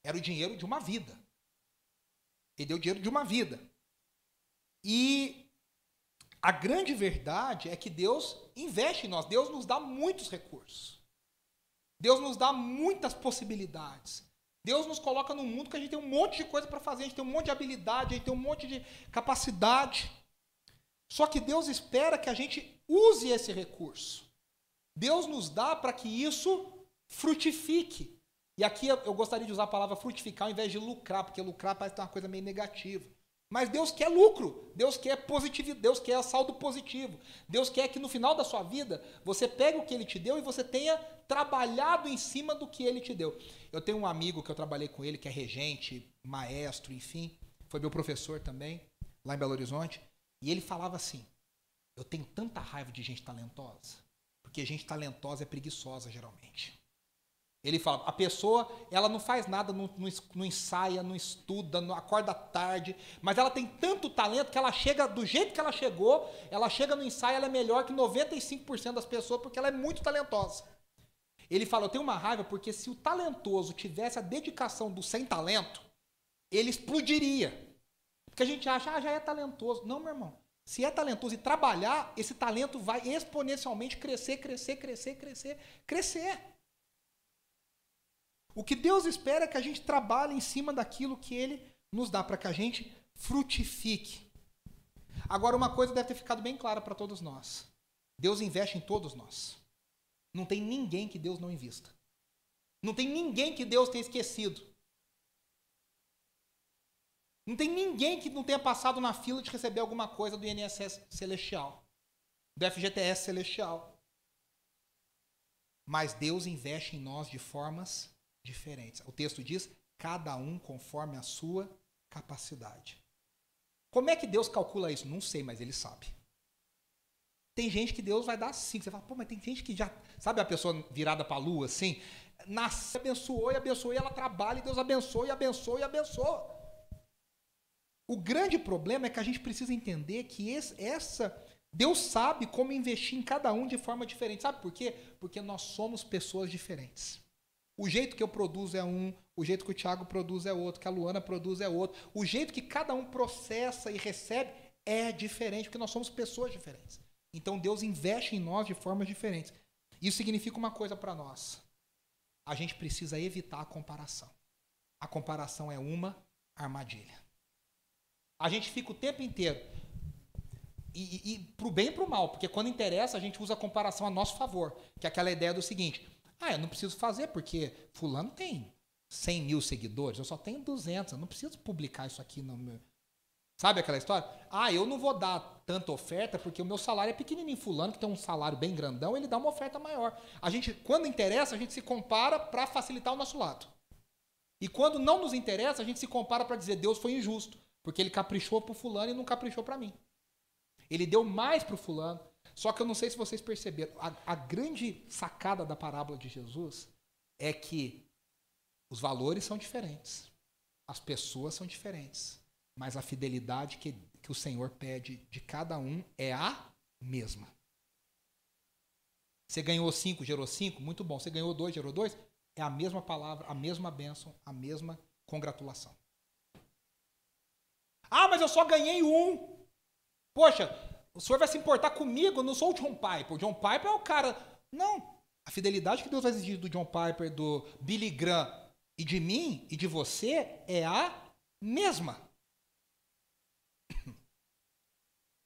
Era o dinheiro de uma vida. Ele deu o dinheiro de uma vida. E a grande verdade é que Deus investe em nós. Deus nos dá muitos recursos. Deus nos dá muitas possibilidades. Deus nos coloca num mundo que a gente tem um monte de coisa para fazer, a gente tem um monte de habilidade, a gente tem um monte de capacidade. Só que Deus espera que a gente use esse recurso. Deus nos dá para que isso frutifique. E aqui eu gostaria de usar a palavra frutificar ao invés de lucrar, porque lucrar parece ter uma coisa meio negativa. Mas Deus quer lucro, Deus quer positividade, Deus quer saldo positivo. Deus quer que no final da sua vida você pegue o que Ele te deu e você tenha trabalhado em cima do que Ele te deu. Eu tenho um amigo que eu trabalhei com ele, que é regente, maestro, enfim, foi meu professor também, lá em Belo Horizonte, e ele falava assim, eu tenho tanta raiva de gente talentosa, porque gente talentosa é preguiçosa geralmente. Ele fala, a pessoa, ela não faz nada, não ensaia, não estuda, não acorda tarde, mas ela tem tanto talento que ela chega do jeito que ela chega no ensaio, ela é melhor que 95% das pessoas, porque ela é muito talentosa. Ele fala, eu tenho uma raiva porque se o talentoso tivesse a dedicação do sem talento, ele explodiria. Porque a gente acha, já é talentoso. Não, meu irmão. Se é talentoso e trabalhar, esse talento vai exponencialmente crescer. O que Deus espera é que a gente trabalhe em cima daquilo que Ele nos dá, para que a gente frutifique. Agora, uma coisa deve ter ficado bem clara para todos nós. Deus investe em todos nós. Não tem ninguém que Deus não invista. Não tem ninguém que Deus tenha esquecido. Não tem ninguém que não tenha passado na fila de receber alguma coisa do INSS celestial, do FGTS celestial. mas Deus investe em nós de formas diferentes. O texto diz, cada um conforme a sua capacidade. Como é que Deus calcula isso? Não sei, mas Ele sabe. Tem gente que Deus vai dar 5. Você fala, pô, mas tem gente que já... Sabe a pessoa virada para a lua, assim? Nasce, abençoou, e ela trabalha, e Deus abençoa, e abençoa, e abençoa. O grande problema é que a gente precisa entender que Deus sabe como investir em cada um de forma diferente. Sabe por quê? Porque nós somos pessoas diferentes. O jeito que eu produzo é um, o jeito que o Thiago produz é outro, que a Luana produz é outro. O jeito que cada um processa e recebe é diferente, porque nós somos pessoas diferentes. Então Deus investe em nós de formas diferentes. Isso significa uma coisa para nós. A gente precisa evitar a comparação. A comparação é uma armadilha. A gente fica o tempo inteiro, e pro bem e pro mal, porque quando interessa a gente usa a comparação a nosso favor, que é aquela ideia do seguinte, eu não preciso fazer porque fulano tem 100 mil seguidores, eu só tenho 200, eu não preciso publicar isso aqui no meu... Sabe aquela história? Eu não vou dar tanta oferta porque o meu salário é pequenininho. Fulano, que tem um salário bem grandão, ele dá uma oferta maior. A gente, quando interessa, a gente se compara para facilitar o nosso lado. E quando não nos interessa, a gente se compara para dizer Deus foi injusto, porque ele caprichou para o fulano e não caprichou para mim. Ele deu mais para o fulano. Só que eu não sei se vocês perceberam, a grande sacada da parábola de Jesus é que os valores são diferentes, as pessoas são diferentes, mas a fidelidade que o Senhor pede de cada um é a mesma. Você ganhou 5, gerou 5, muito bom. Você ganhou 2, gerou 2, é a mesma palavra, a mesma bênção, a mesma congratulação. Mas eu só ganhei 1. Poxa, o senhor vai se importar comigo? Eu não sou o John Piper. O John Piper é o cara... Não. A fidelidade que Deus vai exigir do John Piper, do Billy Graham e de mim e de você é a mesma.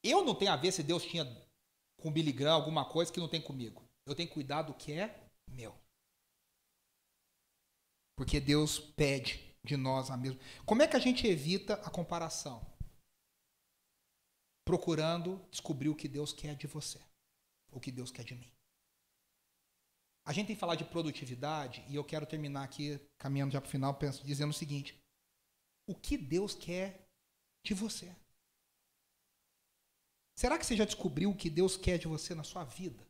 Eu não tenho a ver se Deus tinha com o Billy Graham alguma coisa que não tem comigo. Eu tenho que cuidar do que é meu. Porque Deus pede de nós a mesma. Como é que a gente evita a comparação? Procurando descobrir o que Deus quer de você, o que Deus quer de mim. A gente tem que falar de produtividade, e eu quero terminar aqui, caminhando já para o final, dizendo o seguinte: o que Deus quer de você? Será que você já descobriu o que Deus quer de você na sua vida?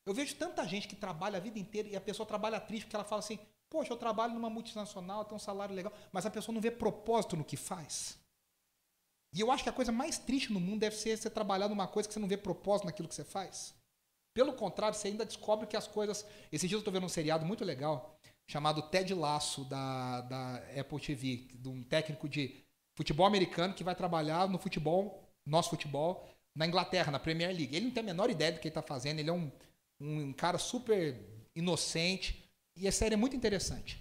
Eu vejo tanta gente que trabalha a vida inteira e a pessoa trabalha triste porque ela fala assim, poxa, eu trabalho numa multinacional, tenho um salário legal, mas a pessoa não vê propósito no que faz. E eu acho que a coisa mais triste no mundo deve ser você trabalhar numa coisa que você não vê propósito naquilo que você faz. Pelo contrário, você ainda descobre que as coisas... Esses dias eu estou vendo um seriado muito legal, chamado Ted Lasso, da Apple TV, de um técnico de futebol americano que vai trabalhar no futebol, nosso futebol, na Inglaterra, na Premier League. Ele não tem a menor ideia do que ele está fazendo, ele é um cara super inocente, e a série é muito interessante.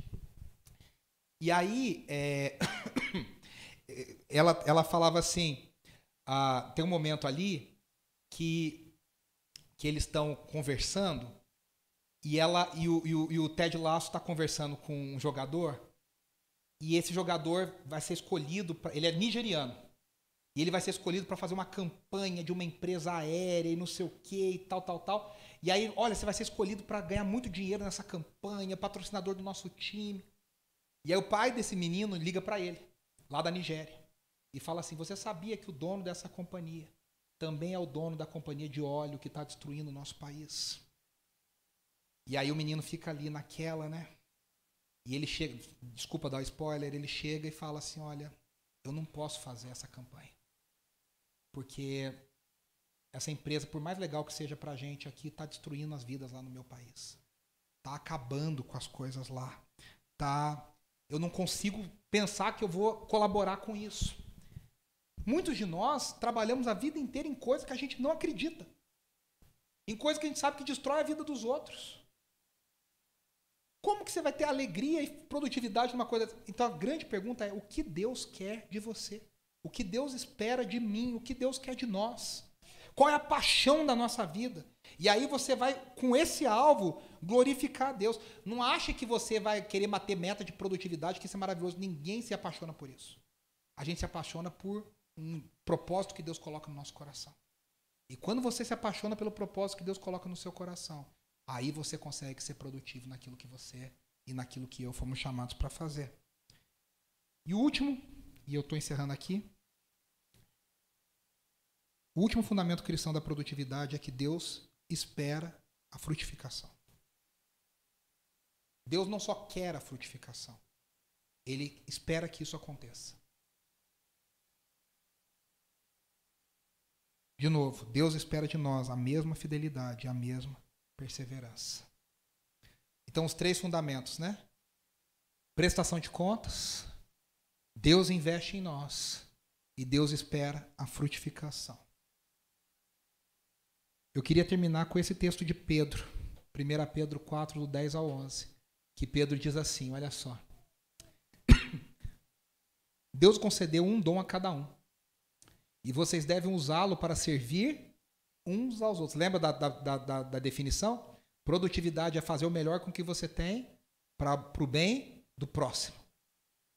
E aí... Ela falava assim, tem um momento ali que eles estão conversando e o Ted Lasso está conversando com um jogador e esse jogador vai ser escolhido, ele é nigeriano, e ele vai ser escolhido para fazer uma campanha de uma empresa aérea e não sei o que e tal. E aí, olha, você vai ser escolhido para ganhar muito dinheiro nessa campanha, patrocinador do nosso time. E aí o pai desse menino liga para ele, lá da Nigéria, e fala assim, você sabia que o dono dessa companhia também é o dono da companhia de óleo que está destruindo o nosso país? E aí o menino fica ali naquela, né? E ele chega, desculpa dar o spoiler, ele chega e fala assim, olha, eu não posso fazer essa campanha, porque essa empresa, por mais legal que seja pra gente aqui, está destruindo as vidas lá no meu país. Está acabando com as coisas lá. Eu não consigo pensar que eu vou colaborar com isso. Muitos de nós trabalhamos a vida inteira em coisas que a gente não acredita. Em coisas que a gente sabe que destrói a vida dos outros. Como que você vai ter alegria e produtividade numa coisa? Então a grande pergunta é, o que Deus quer de você? O que Deus espera de mim? O que Deus quer de nós? Qual é a paixão da nossa vida? E aí você vai, com esse alvo, glorificar a Deus. Não ache que você vai querer bater meta de produtividade, que isso é maravilhoso. Ninguém se apaixona por isso. A gente se apaixona por um propósito que Deus coloca no nosso coração. E quando você se apaixona pelo propósito que Deus coloca no seu coração, Aí você consegue ser produtivo naquilo que você e naquilo que eu fomos chamados para fazer. E o último, e eu estou encerrando aqui, o último fundamento cristão da produtividade é que Deus espera a frutificação. Deus não só quer a frutificação, Ele espera que isso aconteça. De novo, Deus espera de nós a mesma fidelidade, a mesma perseverança. Então, os 3 fundamentos, né? Prestação de contas, Deus investe em nós e Deus espera a frutificação. Eu queria terminar com esse texto de Pedro, 1 Pedro 4, do 10 ao 11, que Pedro diz assim, olha só. Deus concedeu um dom a cada um, e vocês devem usá-lo para servir uns aos outros. Lembra da definição? Produtividade é fazer o melhor com o que você tem para o bem do próximo.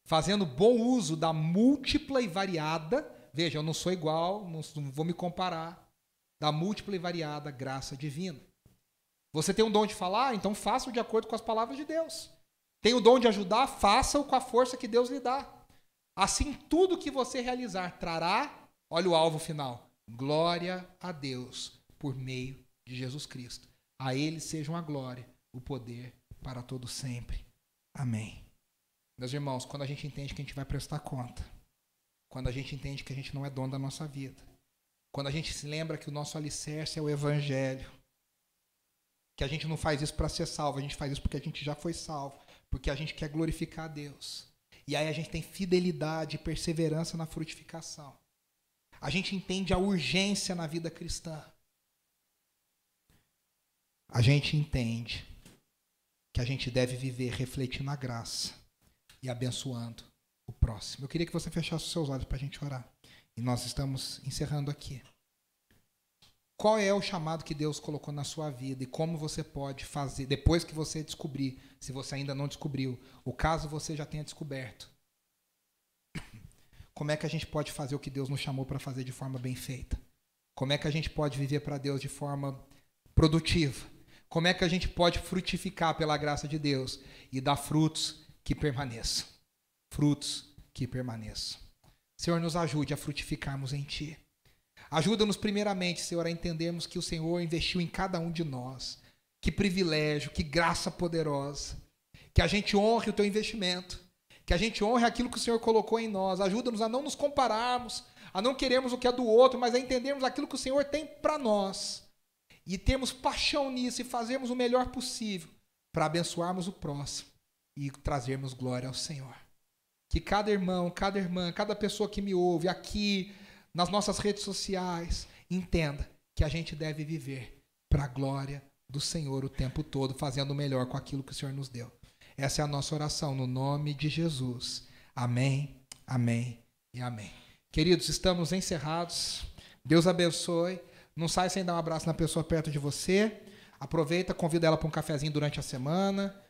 Fazendo bom uso da múltipla e variada, veja, eu não sou igual, não vou me comparar, da múltipla e variada graça divina. Você tem o dom de falar? Então faça-o de acordo com as palavras de Deus. Tem o dom de ajudar? Faça-o com a força que Deus lhe dá. Assim, tudo que você realizar trará, olha o alvo final, glória a Deus por meio de Jesus Cristo. A Ele sejam a glória, o poder para todo sempre. Amém. Meus irmãos, quando a gente entende que a gente vai prestar conta, quando a gente entende que a gente não é dono da nossa vida, quando a gente se lembra que o nosso alicerce é o Evangelho, que a gente não faz isso para ser salvo, a gente faz isso porque a gente já foi salvo, porque a gente quer glorificar a Deus. E aí a gente tem fidelidade e perseverança na frutificação. A gente entende a urgência na vida cristã. A gente entende que a gente deve viver refletindo a graça e abençoando o próximo. Eu queria que você fechasse os seus olhos para a gente orar. E nós estamos encerrando aqui. Qual é o chamado que Deus colocou na sua vida e como você pode fazer, depois que você descobrir, se você ainda não descobriu, ou caso você já tenha descoberto, como é que a gente pode fazer o que Deus nos chamou para fazer de forma bem feita? Como é que a gente pode viver para Deus de forma produtiva? Como é que a gente pode frutificar pela graça de Deus e dar frutos que permaneçam? Frutos que permaneçam. Senhor, nos ajude a frutificarmos em Ti. Ajuda-nos primeiramente, Senhor, a entendermos que o Senhor investiu em cada um de nós. Que privilégio, que graça poderosa. Que a gente honre o Teu investimento. Que a gente honre aquilo que o Senhor colocou em nós. Ajuda-nos a não nos compararmos, a não querermos o que é do outro, mas a entendermos aquilo que o Senhor tem para nós. E termos paixão nisso e fazermos o melhor possível para abençoarmos o próximo e trazermos glória ao Senhor. Que cada irmão, cada irmã, cada pessoa que me ouve aqui, nas nossas redes sociais, entenda que a gente deve viver para a glória do Senhor o tempo todo, fazendo o melhor com aquilo que o Senhor nos deu. Essa é a nossa oração, no nome de Jesus. Amém, amém e amém. Queridos, estamos encerrados. Deus abençoe. Não sai sem dar um abraço na pessoa perto de você. Aproveita, convida ela para um cafezinho durante a semana.